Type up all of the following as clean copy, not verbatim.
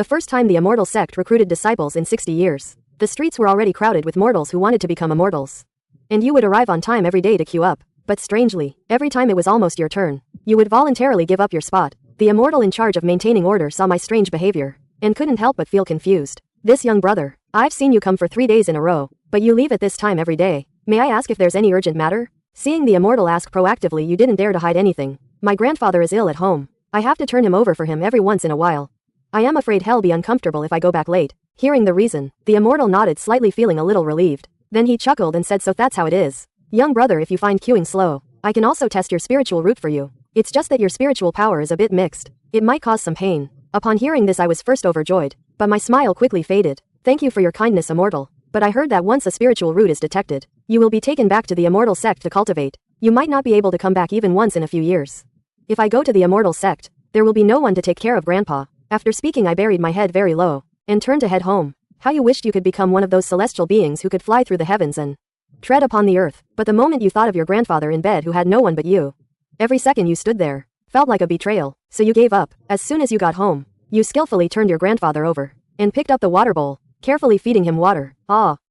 The first time the immortal sect recruited disciples in 60 years. The streets were already crowded with mortals who wanted to become immortals. And you would arrive on time every day to queue up. But strangely, every time it was almost your turn, you would voluntarily give up your spot. The immortal in charge of maintaining order saw my strange behavior, and couldn't help but feel confused. This young brother, I've seen you come for 3 days in a row, but you leave at this time every day. May I ask if there's any urgent matter? Seeing the immortal ask proactively, you didn't dare to hide anything. My grandfather is ill at home. I have to turn him over for him every once in a while. I am afraid he'll be uncomfortable if I go back late. Hearing the reason, the immortal nodded, slightly feeling a little relieved. Then he chuckled and said, so that's how it is. Young brother, if you find queuing slow, I can also test your spiritual root for you. It's just that your spiritual power is a bit mixed. It might cause some pain. Upon hearing this, I was first overjoyed, but my smile quickly faded. Thank you for your kindness, immortal. But I heard that once a spiritual root is detected, you will be taken back to the immortal sect to cultivate. You might not be able to come back even once in a few years. If I go to the immortal sect, there will be no one to take care of grandpa. After speaking, I buried my head very low and turned to head home. How you wished you could become one of those celestial beings who could fly through the heavens and tread upon the earth. But the moment you thought of your grandfather in bed who had no one but you, every second you stood there felt like a betrayal, so you gave up. As soon as you got home, you skillfully turned your grandfather over and picked up the water bowl, carefully feeding him water.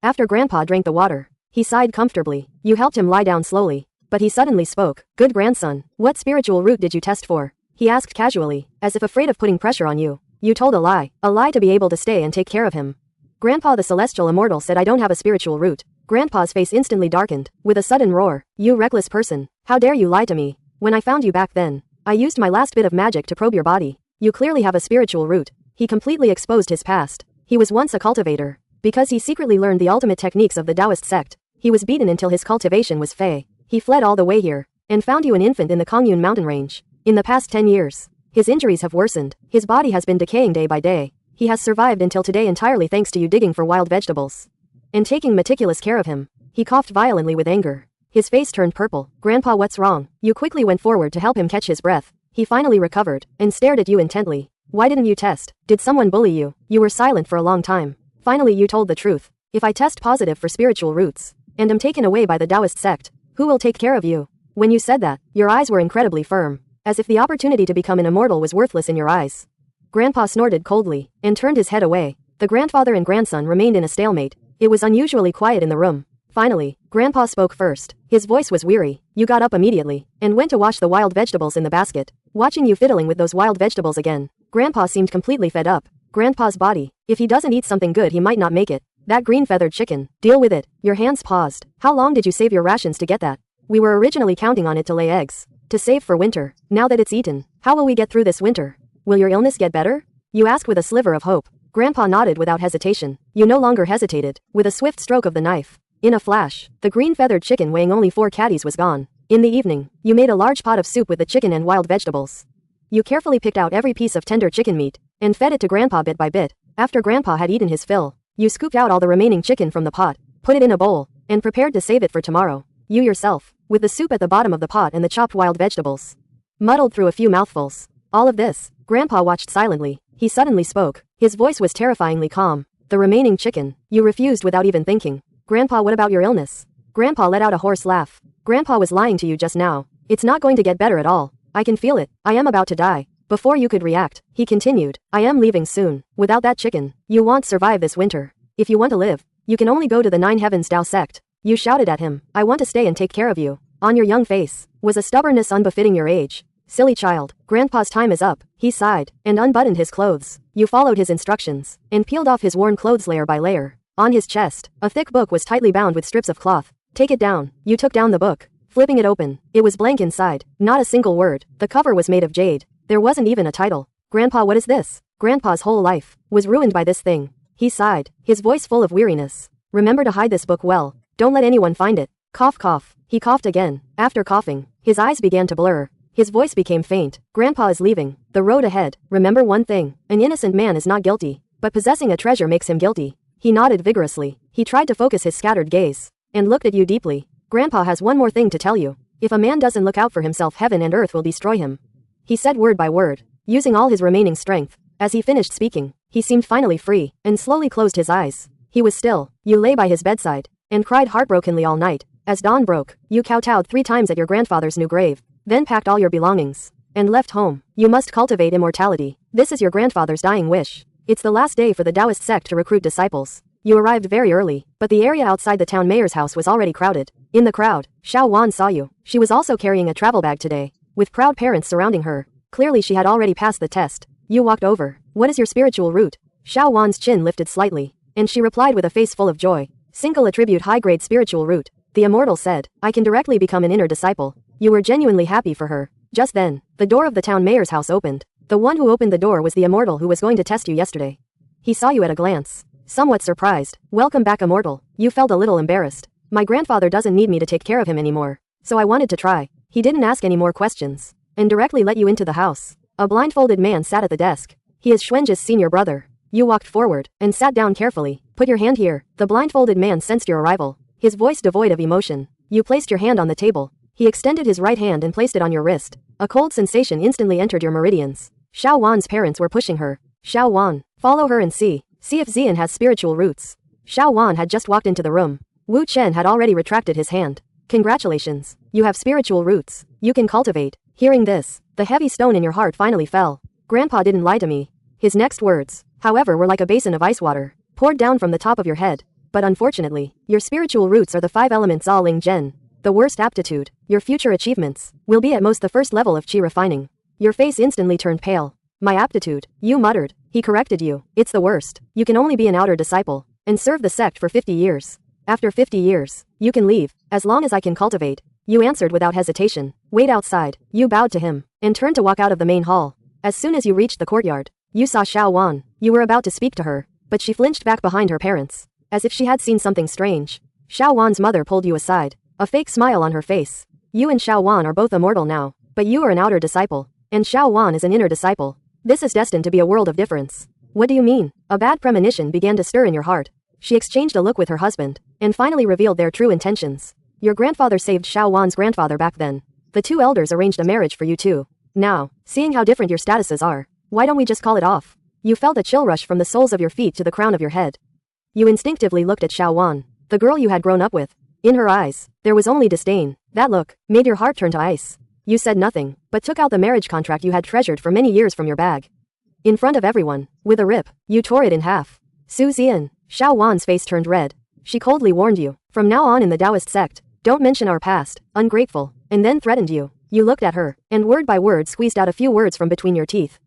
After grandpa drank the water, he sighed comfortably. You helped him lie down slowly, but he suddenly spoke. Good grandson, what spiritual root did you test for? He asked casually, as if afraid of putting pressure on you. You told a lie to be able to stay and take care of him. Grandpa the celestial immortal said, I don't have a spiritual root. Grandpa's face instantly darkened, with a sudden roar. You reckless person, how dare you lie to me? When I found you back then, I used my last bit of magic to probe your body. You clearly have a spiritual root. He completely exposed his past. He was once a cultivator. Because he secretly learned the ultimate techniques of the Taoist sect, he was beaten until his cultivation was fey. He fled all the way here, and found you an infant in the Kongyun mountain range. In the past 10 years, his injuries have worsened. His body has been decaying day by day. He has survived until today entirely thanks to you digging for wild vegetables and taking meticulous care of him. He coughed violently with anger. His face turned purple. Grandpa, what's wrong? You quickly went forward to help him catch his breath. He finally recovered and stared at you intently. Why didn't you test? Did someone bully you? You were silent for a long time. Finally you told the truth. If I test positive for spiritual roots and am taken away by the Taoist sect, who will take care of you? When you said that, your eyes were incredibly firm, as if the opportunity to become an immortal was worthless in your eyes. Grandpa snorted coldly and turned his head away. The grandfather and grandson remained in a stalemate. It was unusually quiet in the room. Finally, Grandpa spoke first. His voice was weary. You got up immediately and went to wash the wild vegetables in the basket. Watching you fiddling with those wild vegetables again, Grandpa seemed completely fed up. Grandpa's body. If he doesn't eat something good, he might not make it. That green feathered chicken. Deal with it. Your hands paused. How long did you save your rations to get that? We were originally counting on it to lay eggs, to save for winter. Now that it's eaten, how will we get through this winter? Will your illness get better? You asked with a sliver of hope. Grandpa nodded without hesitation. You no longer hesitated. With a swift stroke of the knife, in a flash, the green feathered chicken weighing only 4 catties was gone. In the evening, you made a large pot of soup with the chicken and wild vegetables. You carefully picked out every piece of tender chicken meat and fed it to Grandpa bit by bit. After Grandpa had eaten his fill, you scooped out all the remaining chicken from the pot, put it in a bowl, and prepared to save it for tomorrow. You yourself, with the soup at the bottom of the pot and the chopped wild vegetables, muddled through a few mouthfuls. All of this, Grandpa watched silently. He suddenly spoke. His voice was terrifyingly calm. The remaining chicken, you refused without even thinking. Grandpa, what about your illness? Grandpa let out a hoarse laugh. Grandpa was lying to you just now. It's not going to get better at all. I can feel it. I am about to die. Before you could react, he continued. I am leaving soon. Without that chicken, you won't survive this winter. If you want to live, you can only go to the Nine Heavens Tao sect. You shouted at him. I want to stay and take care of you. On your young face was a stubbornness unbefitting your age. Silly child, Grandpa's time is up. He sighed and unbuttoned his clothes. You followed his instructions and peeled off his worn clothes layer by layer. On his chest, a thick book was tightly bound with strips of cloth. Take it down. You took down the book, flipping it open. It was blank inside. Not a single word. The cover was made of jade. There wasn't even a title. Grandpa, what is this? Grandpa's whole life was ruined by this thing. He sighed, his voice full of weariness. Remember to hide this book well. Don't let anyone find it. Cough, cough. He coughed again. After coughing, his eyes began to blur. His voice became faint. Grandpa is leaving. The road ahead. Remember one thing. An innocent man is not guilty, but possessing a treasure makes him guilty. He nodded vigorously. He tried to focus his scattered gaze and looked at you deeply. Grandpa has one more thing to tell you. If a man doesn't look out for himself, heaven and earth will destroy him. He said word by word, using all his remaining strength. As he finished speaking, he seemed finally free and slowly closed his eyes. He was still. You lay by his bedside and cried heartbrokenly all night. As dawn broke, you kowtowed 3 times at your grandfather's new grave, then packed all your belongings and left home. You must cultivate immortality. This is your grandfather's dying wish. It's the last day for the Taoist sect to recruit disciples. You arrived very early, but the area outside the town mayor's house was already crowded. In the crowd, Xiao Wan saw you. She was also carrying a travel bag today, with proud parents surrounding her. Clearly she had already passed the test. You walked over. What is your spiritual root? Xiao Wan's chin lifted slightly, and she replied with a face full of joy. Single attribute high-grade spiritual root. The immortal said, I can directly become an inner disciple. You were genuinely happy for her. Just then, the door of the town mayor's house opened. The one who opened the door was the immortal who was going to test you yesterday. He saw you at a glance. Somewhat surprised. Welcome back, immortal. You felt a little embarrassed. My grandfather doesn't need me to take care of him anymore. So I wanted to try. He didn't ask any more questions, and directly let you into the house. A blindfolded man sat at the desk. He is Xuanzhe's senior brother. You walked forward, and sat down carefully. Put your hand here. The blindfolded man sensed your arrival, his voice devoid of emotion. You placed your hand on the table. He extended his right hand and placed it on your wrist. A cold sensation instantly entered your meridians. Xiao Wan's parents were pushing her. Xiao Wan, follow her and see if Xian has spiritual roots. Xiao Wan had just walked into the room. Wu Chen had already retracted his hand. Congratulations, you have spiritual roots. You can cultivate. Hearing this, the heavy stone in your heart finally fell. Grandpa didn't lie to me. His next words, however, were like a basin of ice water, poured down from the top of your head. But unfortunately, your spiritual roots are the 5 elements Zha Ling Zhen. The worst aptitude, your future achievements, will be at most the first level of qi refining. Your face instantly turned pale. My aptitude, you muttered. He corrected you. It's the worst. You can only be an outer disciple, and serve the sect for 50 years. After 50 years, you can leave, as long as I can cultivate. You answered without hesitation. Wait outside. You bowed to him, and turned to walk out of the main hall. As soon as you reached the courtyard, you saw Xiao Wan. You were about to speak to her, but she flinched back behind her parents, as if she had seen something strange. Xiao Wan's mother pulled you aside, a fake smile on her face. You and Xiao Wan are both immortal now, but you are an outer disciple, and Xiao Wan is an inner disciple. This is destined to be a world of difference. What do you mean? A bad premonition began to stir in your heart. She exchanged a look with her husband, and finally revealed their true intentions. Your grandfather saved Xiao Wan's grandfather back then. The two elders arranged a marriage for you two. Now, seeing how different your statuses are, why don't we just call it off? You felt a chill rush from the soles of your feet to the crown of your head. You instinctively looked at Xiao Wan, the girl you had grown up with. In her eyes, there was only disdain. That look made your heart turn to ice. You said nothing, but took out the marriage contract you had treasured for many years from your bag. In front of everyone, with a rip, you tore it in half. Su Xian, Xiao Wan's face turned red. She coldly warned you, from now on in the Taoist sect, don't mention our past, ungrateful, and then threatened you. You looked at her, and word by word squeezed out a few words from between your teeth.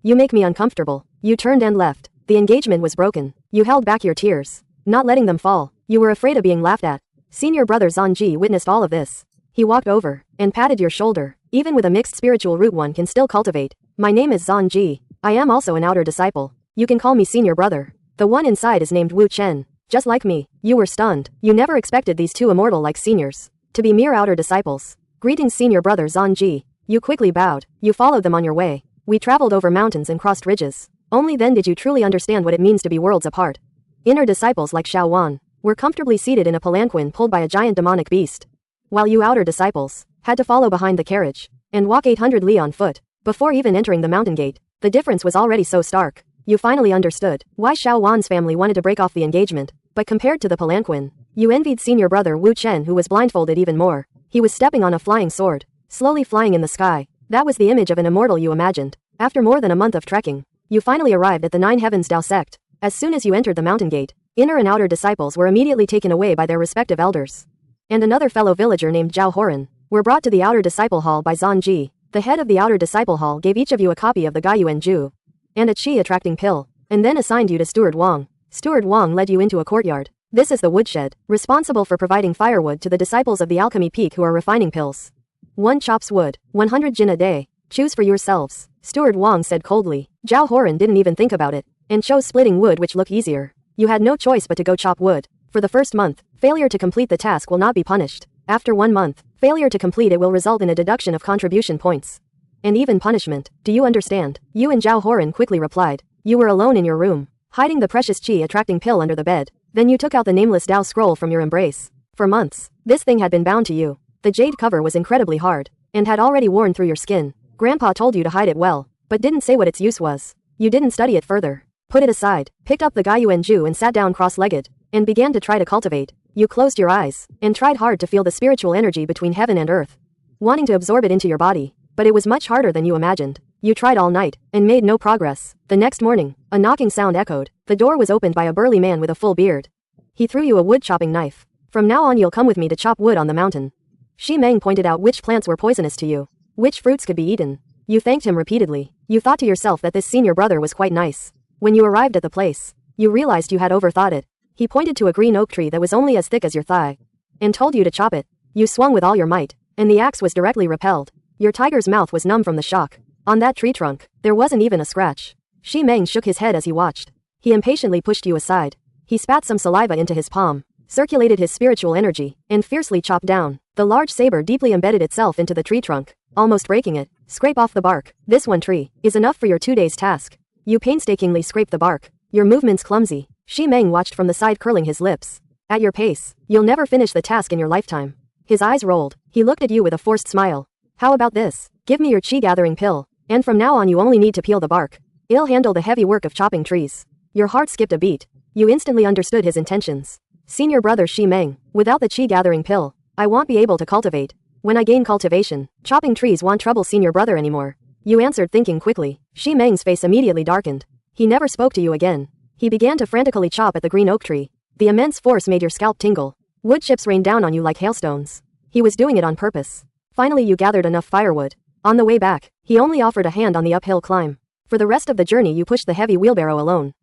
You make me uncomfortable. You turned and left. The engagement was broken. You held back your tears, not letting them fall. You were afraid of being laughed at. Senior brother Zhanji witnessed all of this. He walked over, and patted your shoulder. Even with a mixed spiritual root one can still cultivate. My name is Zhanji. I am also an outer disciple. You can call me senior brother. The one inside is named Wu Chen. Just like me, you were stunned. You never expected these two immortal-like seniors to be mere outer disciples. Greetings, senior brother Zhanji. You quickly bowed. You followed them on your way. We traveled over mountains and crossed ridges. Only then did you truly understand what it means to be worlds apart. Inner disciples like Xiao Wan were comfortably seated in a palanquin pulled by a giant demonic beast, while you outer disciples had to follow behind the carriage and walk 800 li on foot. Before even entering the mountain gate, the difference was already so stark. You finally understood why Xiao Wan's family wanted to break off the engagement, but compared to the palanquin, you envied senior brother Wu Chen, who was blindfolded even more. He was stepping on a flying sword, slowly flying in the sky. That was the image of an immortal you imagined. After more than a month of trekking, you finally arrived at the Nine Heavens Dao sect. As soon as you entered the mountain gate, inner and outer disciples were immediately taken away by their respective elders. And another fellow villager named Zhao Horan were brought to the outer disciple hall by Zhanji. The head of the outer disciple hall gave each of you a copy of the Gaiyuan Ju and a qi-attracting pill, and then assigned you to Steward Wang. Steward Wang led you into a courtyard. This is the woodshed, responsible for providing firewood to the disciples of the alchemy peak who are refining pills. 1 chops wood, 100 jin a day. Choose for yourselves, Steward Wang said coldly. Zhao Horan didn't even think about it, and chose splitting wood, which looked easier. You had no choice but to go chop wood. For the first month, failure to complete the task will not be punished. After 1 month, failure to complete it will result in a deduction of contribution points. And even punishment. Do you understand? You and Zhao Horan quickly replied. You were alone in your room, hiding the precious qi-attracting pill under the bed. Then you took out the nameless Dao scroll from your embrace. For months, this thing had been bound to you. The jade cover was incredibly hard, and had already worn through your skin. Grandpa told you to hide it well, but didn't say what its use was. You didn't study it further. Put it aside, picked up the Gaiyuan Ju and sat down cross-legged, and began to try to cultivate. You closed your eyes, and tried hard to feel the spiritual energy between heaven and earth, wanting to absorb it into your body. But it was much harder than you imagined. You tried all night, and made no progress. The next morning, a knocking sound echoed. The door was opened by a burly man with a full beard. He threw you a wood-chopping knife. From now on you'll come with me to chop wood on the mountain. Shi Meng pointed out which plants were poisonous to you, which fruits could be eaten. You thanked him repeatedly. You thought to yourself that this senior brother was quite nice. When you arrived at the place, you realized you had overthought it. He pointed to a green oak tree that was only as thick as your thigh, and told you to chop it. You swung with all your might, and the axe was directly repelled. Your tiger's mouth was numb from the shock. On that tree trunk, there wasn't even a scratch. Shi Meng shook his head as he watched. He impatiently pushed you aside. He spat some saliva into his palm, circulated his spiritual energy, and fiercely chopped down. The large saber deeply embedded itself into the tree trunk, almost breaking it. Scrape off the bark. This one tree is enough for your 2 days task. You painstakingly scrape the bark. Your movements clumsy. Shi Meng watched from the side, curling his lips. At your pace, you'll never finish the task in your lifetime. His eyes rolled. He looked at you with a forced smile. How about this? Give me your chi-gathering pill, and from now on you only need to peel the bark. I'll handle the heavy work of chopping trees. Your heart skipped a beat. You instantly understood his intentions. Senior brother Shi Meng, without the chi-gathering pill, I won't be able to cultivate. When I gain cultivation, chopping trees won't trouble senior brother anymore. You answered, thinking quickly. Shi Meng's face immediately darkened. He never spoke to you again. He began to frantically chop at the green oak tree. The immense force made your scalp tingle. Wood chips rained down on you like hailstones. He was doing it on purpose. Finally you gathered enough firewood. On the way back, he only offered a hand on the uphill climb. For the rest of the journey you pushed the heavy wheelbarrow alone.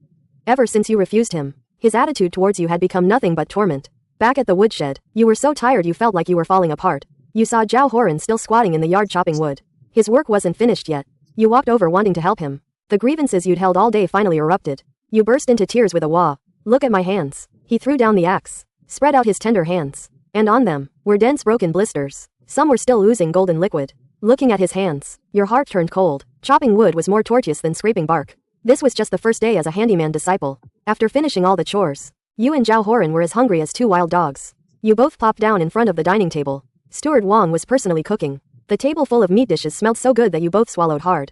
Ever since you refused him, his attitude towards you had become nothing but torment. Back at the woodshed, you were so tired you felt like you were falling apart. You saw Zhao Horan still squatting in the yard chopping wood. His work wasn't finished yet. You walked over wanting to help him. The grievances you'd held all day finally erupted. You burst into tears with a wah. Look at my hands. He threw down the axe, spread out his tender hands, and on them were dense broken blisters. Some were still oozing golden liquid. Looking at his hands, your heart turned cold. Chopping wood was more tortuous than scraping bark. This was just the first day as a handyman disciple. After finishing all the chores, you and Zhao Horan were as hungry as 2 wild dogs. You both plopped down in front of the dining table. Steward Wang was personally cooking. The table full of meat dishes smelled so good that you both swallowed hard.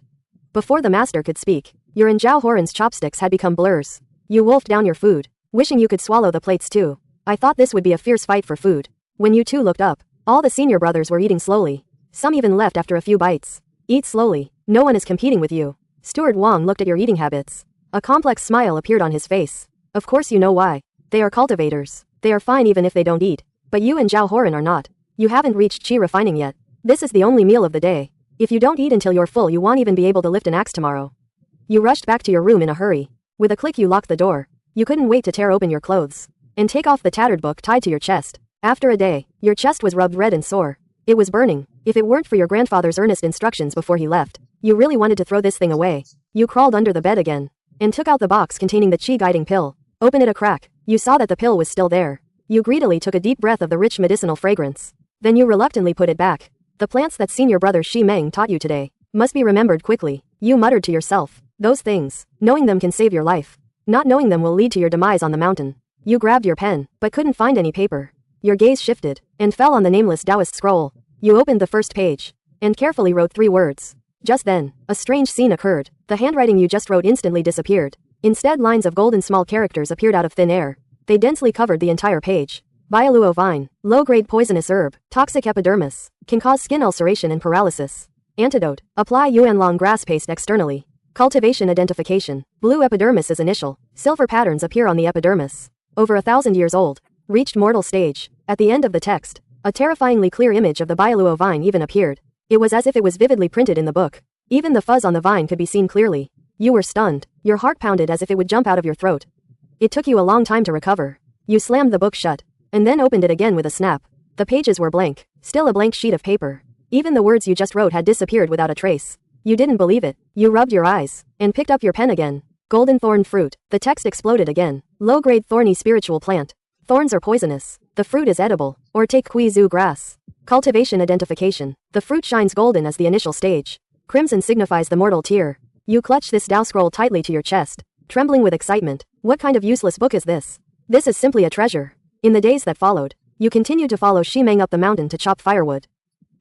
Before the master could speak, your and Zhao Horan's chopsticks had become blurs. You wolfed down your food, wishing you could swallow the plates too. I thought this would be a fierce fight for food. When you two looked up, all the senior brothers were eating slowly. Some even left after a few bites. Eat slowly. No one is competing with you. Steward Wang looked at your eating habits. A complex smile appeared on his face. Of course you know why. They are cultivators. They are fine even if they don't eat. But you and Zhao Horan are not. You haven't reached chi refining yet. This is the only meal of the day. If you don't eat until you're full you won't even be able to lift an axe tomorrow. You rushed back to your room in a hurry. With a click you locked the door. You couldn't wait to tear open your clothes and take off the tattered book tied to your chest. After a day, your chest was rubbed red and sore. It was burning. If it weren't for your grandfather's earnest instructions before he left, you really wanted to throw this thing away. You crawled under the bed again and took out the box containing the chi-guiding pill. Open it a crack. You saw that the pill was still there. You greedily took a deep breath of the rich medicinal fragrance. Then you reluctantly put it back. The plants that senior brother Shi Meng taught you today must be remembered quickly. You muttered to yourself. Those things, knowing them can save your life. Not knowing them will lead to your demise on the mountain. You grabbed your pen, but couldn't find any paper. Your gaze shifted and fell on the nameless Taoist scroll. You opened the first page and carefully wrote 3 words. Just then, a strange scene occurred. The handwriting you just wrote instantly disappeared. Instead, lines of golden small characters appeared out of thin air. They densely covered the entire page. Bialuo vine, low-grade poisonous herb, toxic epidermis, can cause skin ulceration and paralysis. Antidote, apply yuanlong grass paste externally. Cultivation identification, blue epidermis is initial. Silver patterns appear on the epidermis. Over 1,000 years old. Reached mortal stage. At the end of the text, a terrifyingly clear image of the Bialuo vine even appeared. It was as if it was vividly printed in the book. Even the fuzz on the vine could be seen clearly. You were stunned. Your heart pounded as if it would jump out of your throat. It took you a long time to recover. You slammed the book shut, and then opened it again with a snap. The pages were blank. Still a blank sheet of paper. Even the words you just wrote had disappeared without a trace. You didn't believe it. You rubbed your eyes and picked up your pen again. Golden thorn fruit. The text exploded again. Low-grade thorny spiritual plant. Thorns are poisonous. The fruit is edible. Or take Kuizu grass. Cultivation identification. The fruit shines golden as the initial stage. Crimson signifies the mortal tear. You clutch this Tao scroll tightly to your chest, trembling with excitement. What kind of useless book is this? This is simply a treasure. In the days that followed, you continued to follow Shi Meng up the mountain to chop firewood.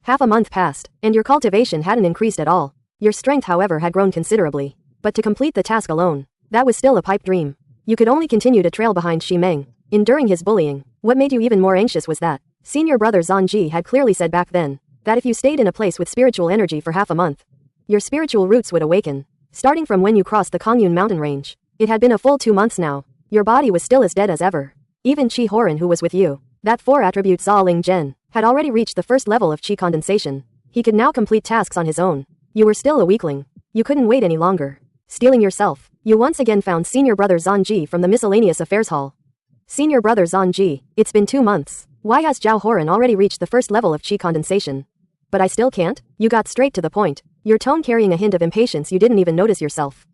Half a month passed, and your cultivation hadn't increased at all. Your strength, however, had grown considerably. But to complete the task alone, that was still a pipe dream. You could only continue to trail behind Shi Meng, enduring his bullying. What made you even more anxious was that senior brother Zanji had clearly said back then that if you stayed in a place with spiritual energy for half a month, Your spiritual roots would awaken. Starting from when you crossed the Kongyun mountain range. It had been a full 2 months now. Your body was still as dead as ever. Even Qi Horan, who was with you, that 4-attribute Zaling Zhen, had already reached the first level of Qi condensation. He could now complete tasks on his own. You were still a weakling. You couldn't wait any longer. Steeling yourself, you once again found Senior Brother Zanji from the Miscellaneous Affairs Hall. Senior Brother Zanji, it's been 2 months. Why has Zhao Horan already reached the first level of Qi condensation? But I still can't? You got straight to the point, your tone carrying a hint of impatience. You didn't even notice yourself.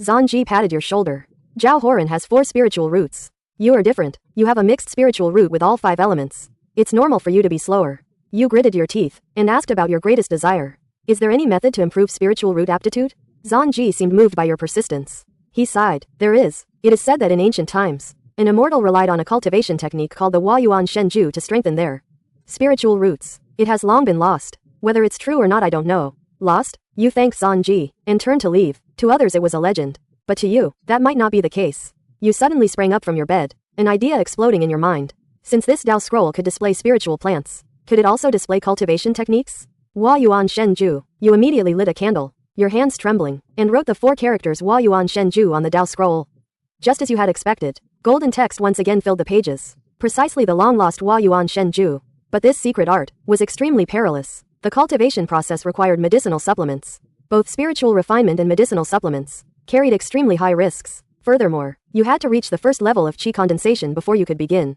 Zanji patted your shoulder. Zhao Horan has 4 spiritual roots. You are different. You have a mixed spiritual root with all 5 elements. It's normal for you to be slower. You gritted your teeth and asked about your greatest desire. Is there any method to improve spiritual root aptitude? Zanji seemed moved by your persistence. He sighed. There is. It is said that in ancient times, an immortal relied on a cultivation technique called the Huayuan Shenju to strengthen their spiritual roots. It has long been lost. Whether it's true or not, I don't know. Lost? You thanked Zanji and turned to leave. To others it was a legend. But to you, that might not be the case. You suddenly sprang up from your bed, an idea exploding in your mind. Since this Dao scroll could display spiritual plants, could it also display cultivation techniques? Huayuan Shenju. You immediately lit a candle, your hands trembling, and wrote the 4 characters Huayuan Shenju on the Dao scroll. Just as you had expected, golden text once again filled the pages. Precisely the long-lost Huayuan Shenju. But this secret art was extremely perilous. The cultivation process required medicinal supplements. Both spiritual refinement and medicinal supplements carried extremely high risks. Furthermore, you had to reach the first level of Qi condensation before you could begin.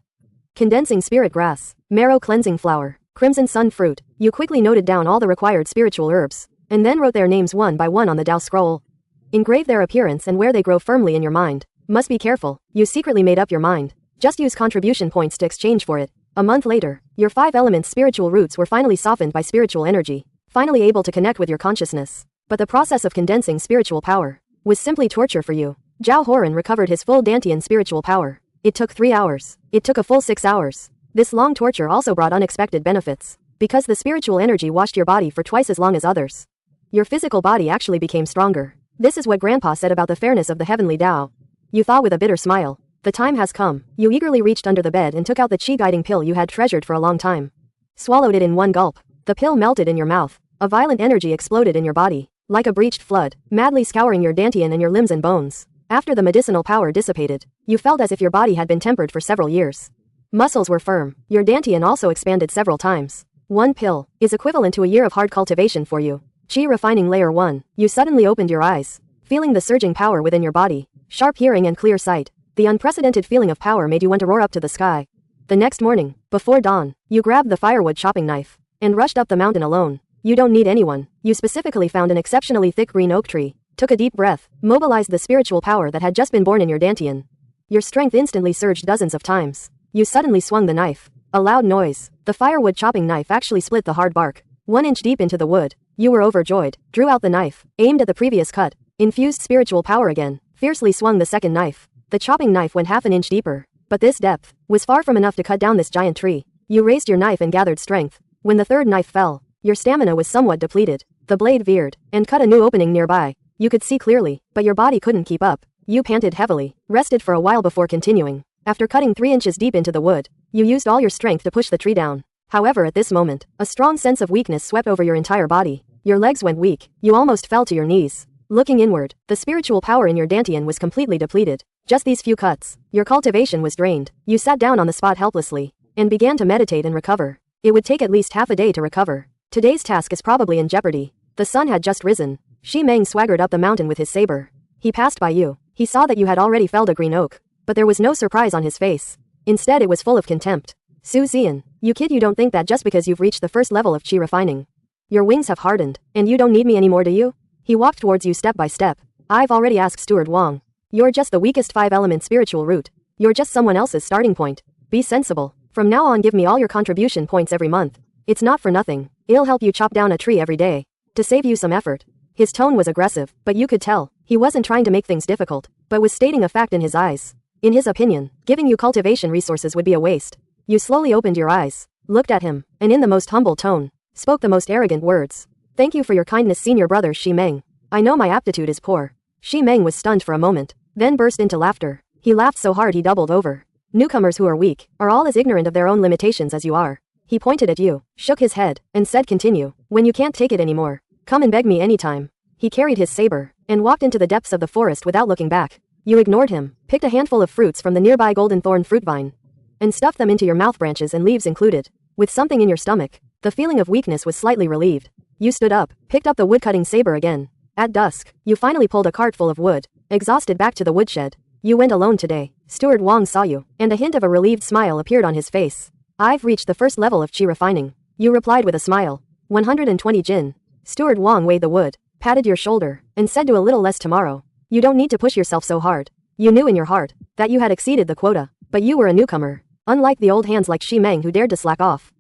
Condensing spirit grass, marrow cleansing flower, crimson sun fruit. You quickly noted down all the required spiritual herbs, and then wrote their names one by one on the Dao scroll. Engrave their appearance and where they grow firmly in your mind. Must be careful. You secretly made up your mind. Just use contribution points to exchange for it. A month later, your 5 elements spiritual roots were finally softened by spiritual energy, finally able to connect with your consciousness. But the process of condensing spiritual power was simply torture for you. Zhao Horan recovered his full Dantian spiritual power. It took 3 hours. It took a full 6 hours. This long torture also brought unexpected benefits, because the spiritual energy washed your body for twice as long as others. Your physical body actually became stronger. This is what Grandpa said about the fairness of the heavenly Tao. You thought with a bitter smile. The time has come. You eagerly reached under the bed and took out the Qi-guiding pill you had treasured for a long time. Swallowed it in one gulp. The pill melted in your mouth. A violent energy exploded in your body, like a breached flood, madly scouring your Dantian and your limbs and bones. After the medicinal power dissipated, you felt as if your body had been tempered for several years. Muscles were firm. Your Dantian also expanded several times. 1 pill is equivalent to a year of hard cultivation for you. Qi refining layer 1. You suddenly opened your eyes, feeling the surging power within your body. Sharp hearing and clear sight. The unprecedented feeling of power made you want to roar up to the sky. The next morning, before dawn, you grabbed the firewood chopping knife and rushed up the mountain alone. You don't need anyone. You specifically found an exceptionally thick green oak tree, took a deep breath, mobilized the spiritual power that had just been born in your Dantian. Your strength instantly surged dozens of times. You suddenly swung the knife. A loud noise. The firewood chopping knife actually split the hard bark 1 inch deep into the wood. You were overjoyed, drew out the knife, aimed at the previous cut, infused spiritual power again, fiercely swung the second knife. The chopping knife went half an inch deeper, but this depth was far from enough to cut down this giant tree. You raised your knife and gathered strength. When the third knife fell, your stamina was somewhat depleted. The blade veered and cut a new opening nearby. You could see clearly, but your body couldn't keep up. You panted heavily, rested for a while before continuing. After cutting 3 inches deep into the wood, you used all your strength to push the tree down. However, at this moment, a strong sense of weakness swept over your entire body. Your legs went weak. You almost fell to your knees. Looking inward, the spiritual power in your Dantian was completely depleted. Just these few cuts, your cultivation was drained. You sat down on the spot helplessly and began to meditate and recover. It would take at least half a day to recover. Today's task is probably in jeopardy. The sun had just risen. Shi Meng swaggered up the mountain with his saber. He passed by you. He saw that you had already felled a green oak, but there was no surprise on his face. Instead, it was full of contempt. Su Xian, you kid, you don't think that just because you've reached the first level of Qi refining, your wings have hardened, and you don't need me anymore, do you? He walked towards you step by step. I've already asked Steward Wang. You're just the weakest 5-element spiritual root. You're just someone else's starting point. Be sensible. From now on, give me all your contribution points every month. It's not for nothing. It'll help you chop down a tree every day. To save you some effort. His tone was aggressive, but you could tell he wasn't trying to make things difficult, but was stating a fact in his eyes. In his opinion, giving you cultivation resources would be a waste. You slowly opened your eyes, looked at him, and in the most humble tone, spoke the most arrogant words. Thank you for your kindness, senior brother Shi Meng. I know my aptitude is poor. Shi Meng was stunned for a moment, then burst into laughter. He laughed so hard he doubled over. Newcomers who are weak are all as ignorant of their own limitations as you are. He pointed at you, shook his head, and said, continue. When you can't take it anymore, come and beg me anytime. He carried his saber and walked into the depths of the forest without looking back. You ignored him, picked a handful of fruits from the nearby golden thorn fruit vine, and stuffed them into your mouth, branches and leaves included. With something in your stomach, the feeling of weakness was slightly relieved. You stood up, picked up the woodcutting saber again. At dusk, you finally pulled a cart full of wood, exhausted, back to the woodshed. You went alone today. Steward Wang saw you, and a hint of a relieved smile appeared on his face. I've reached the first level of chi refining. You replied with a smile. 120 jin. Steward Wang weighed the wood, patted your shoulder, and said, do a little less tomorrow. You don't need to push yourself so hard. You knew in your heart that you had exceeded the quota, but you were a newcomer, unlike the old hands like Shi Meng who dared to slack off.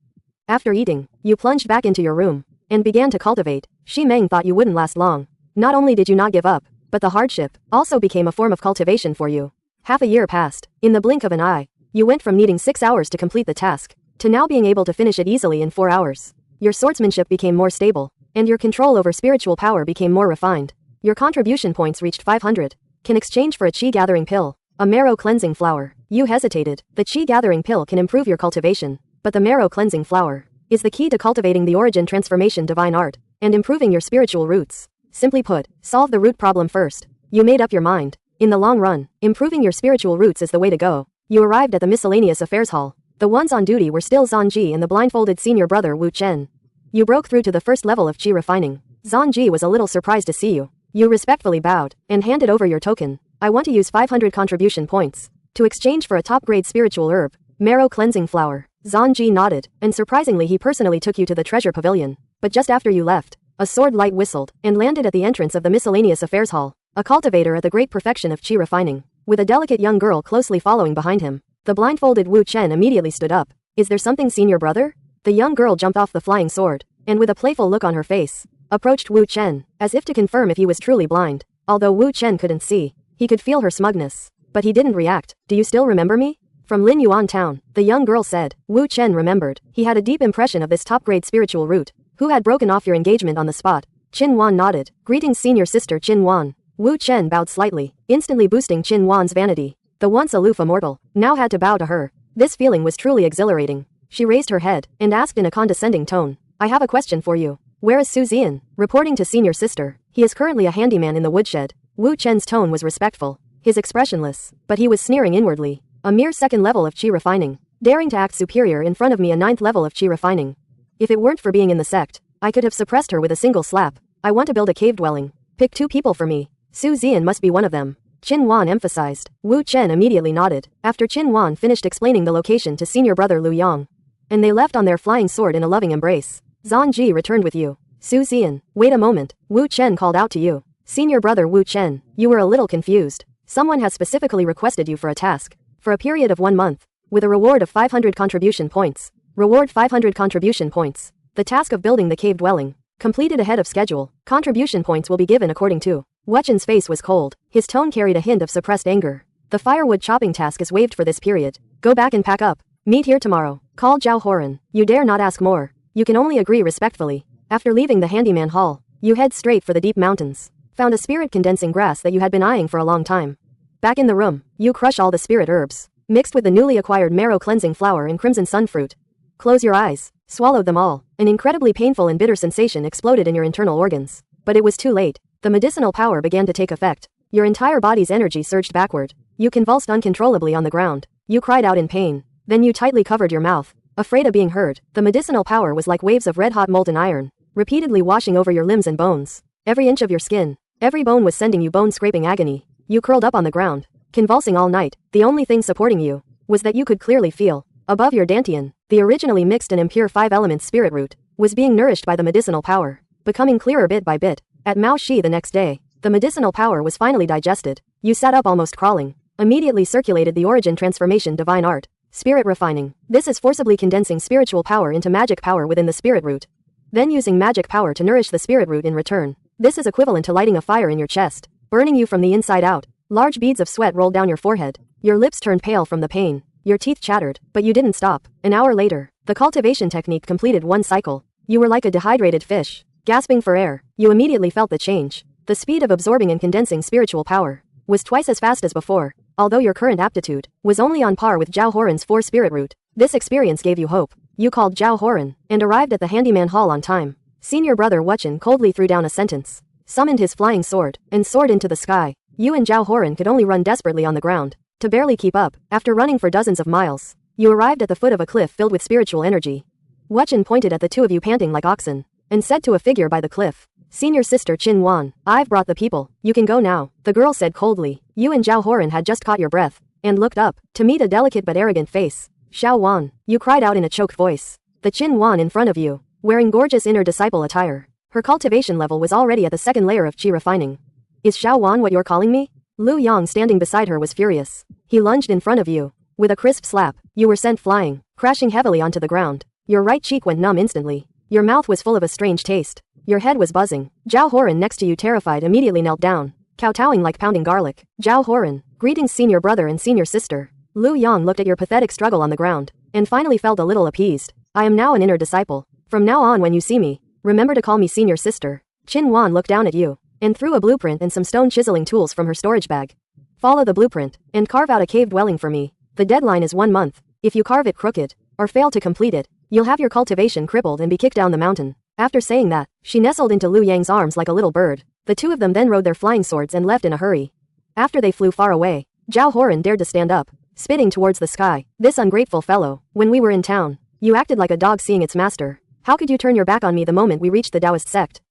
After eating, you plunged back into your room and began to cultivate. Shi Meng thought you wouldn't last long. Not only did you not give up, but the hardship also became a form of cultivation for you. Half a year passed. In the blink of an eye, you went from needing 6 hours to complete the task to now being able to finish it easily in 4 hours. Your swordsmanship became more stable, and your control over spiritual power became more refined. Your contribution points reached 500. Can exchange for a chi gathering pill, a marrow cleansing flower. You hesitated. The chi gathering pill can improve your cultivation, but the marrow cleansing flower is the key to cultivating the origin transformation divine art and improving your spiritual roots. Simply put, solve the root problem first. You made up your mind. In the long run, improving your spiritual roots is the way to go. You arrived at the miscellaneous affairs hall. The ones on duty were still Zanji and the blindfolded senior brother Wu Chen. You broke through to the first level of chi refining. Zanji was a little surprised to see you. You respectfully bowed and handed over your token. I want to use 500 contribution points to exchange for a top-grade spiritual herb, marrow cleansing flower. Zanji nodded, and surprisingly he personally took you to the treasure pavilion. But just after you left, a sword light whistled and landed at the entrance of the miscellaneous affairs hall. A cultivator at the great perfection of chi refining, with a delicate young girl closely following behind him. The blindfolded Wu Chen immediately stood up. Is there something, senior brother? The young girl jumped off the flying sword, and with a playful look on her face, approached Wu Chen, as if to confirm if he was truly blind. Although Wu Chen couldn't see, he could feel her smugness. But he didn't react. Do you still remember me? From Lin Yuan town, the young girl said. Wu Chen remembered. He had a deep impression of this top-grade spiritual root, who had broken off your engagement on the spot. Qin Wan nodded. Greetings, senior sister Qin Wan. Wu Chen bowed slightly, instantly boosting Qin Wan's vanity. The once aloof immortal now had to bow to her. This feeling was truly exhilarating. She raised her head and asked in a condescending tone, I have a question for you. Where is Su Zian? Reporting to senior sister. He is currently a handyman in the woodshed. Wu Chen's tone was respectful, his expressionless, but he was sneering inwardly. A mere second level of chi refining, daring to act superior in front of me, a 9th level of chi refining. If it weren't for being in the sect, I could have suppressed her with a single slap. I want to build a cave dwelling. Pick 2 people for me. Su Zian must be one of them. Qin Wan emphasized. Wu Chen immediately nodded, after Qin Wan finished explaining the location to senior brother Liu Yang. And they left on their flying sword in a loving embrace. Zanji returned with you. Su Zian, wait a moment, Wu Chen called out to you. Senior brother Wu Chen, you were a little confused. Someone has specifically requested you for a task, for a period of 1 month, with a reward of 500 contribution points. Reward 500 contribution points. The task of building the cave dwelling, completed ahead of schedule. Contribution points will be given according to. Wu Chen's face was cold. His tone carried a hint of suppressed anger. The firewood chopping task is waived for this period. Go back and pack up. Meet here tomorrow. Call Zhao Horan. You dare not ask more. You can only agree respectfully. After leaving the handyman hall, you head straight for the deep mountains. Found a spirit condensing grass that you had been eyeing for a long time. Back in the room, you crush all the spirit herbs, mixed with the newly acquired marrow cleansing flower and crimson sunfruit. Close your eyes, swallowed them all. An incredibly painful and bitter sensation exploded in your internal organs. But it was too late. The medicinal power began to take effect. Your entire body's energy surged backward. You convulsed uncontrollably on the ground. You cried out in pain. Then you tightly covered your mouth, afraid of being heard. The medicinal power was like waves of red-hot molten iron, repeatedly washing over your limbs and bones. Every inch of your skin, every bone was sending you bone-scraping agony. You curled up on the ground, convulsing all night. The only thing supporting you was that you could clearly feel, above your dantian, the originally mixed and impure 5-element spirit root was being nourished by the medicinal power, becoming clearer bit by bit. At Mao Shi the next day, the medicinal power was finally digested. You sat up almost crawling, immediately circulated the origin transformation divine art, spirit refining. This is forcibly condensing spiritual power into magic power within the spirit root, then using magic power to nourish the spirit root in return. This is equivalent to lighting a fire in your chest, burning you from the inside out. Large beads of sweat rolled down your forehead. Your lips turned pale from the pain. Your teeth chattered, but you didn't stop. An hour later, the cultivation technique completed 1 cycle. You were like a dehydrated fish, gasping for air. You immediately felt the change. The speed of absorbing and condensing spiritual power was twice as fast as before, although your current aptitude was only on par with Zhao Horan's 4 spirit root. This experience gave you hope. You called Zhao Horan and arrived at the handyman hall on time. Senior brother Wu Chen coldly threw down a sentence. summoned his flying sword, and soared into the sky. You and Zhao Horan could only run desperately on the ground to barely keep up. After running for dozens of miles, you arrived at the foot of a cliff filled with spiritual energy. Wuchen pointed at the two of you panting like oxen, and said to a figure by the cliff, "Senior sister Qin Wan, I've brought the people, you can go now." The girl said coldly. You and Zhao Horan had just caught your breath, and looked up, to meet a delicate but arrogant face. "Xiao Wan," you cried out in a choked voice. The Qin Wan in front of you, wearing gorgeous inner disciple attire. Her cultivation level was already at the second layer of qi refining. "Is Xiao Wan what you're calling me?" Lu Yang standing beside her was furious. He lunged in front of you. With a crisp slap, you were sent flying, crashing heavily onto the ground. Your right cheek went numb instantly. Your mouth was full of a strange taste. Your head was buzzing. Zhao Horan next to you, terrified, immediately knelt down, kowtowing like pounding garlic. "Zhao Horan, greetings senior brother and senior sister." Lu Yang looked at your pathetic struggle on the ground, and finally felt a little appeased. "I am now an inner disciple. From now on when you see me, remember to call me senior sister." Qin Wan looked down at you, and threw a blueprint and some stone chiseling tools from her storage bag. "Follow the blueprint, and carve out a cave dwelling for me. The deadline is 1 month. If you carve it crooked, or fail to complete it, you'll have your cultivation crippled and be kicked down the mountain." After saying that, she nestled into Lu Yang's arms like a little bird. The two of them then rode their flying swords and left in a hurry. After they flew far away, Zhao Horan dared to stand up, spitting towards the sky. "This ungrateful fellow, when we were in town, you acted like a dog seeing its master. How could you turn your back on me the moment we reached the Taoist sect?"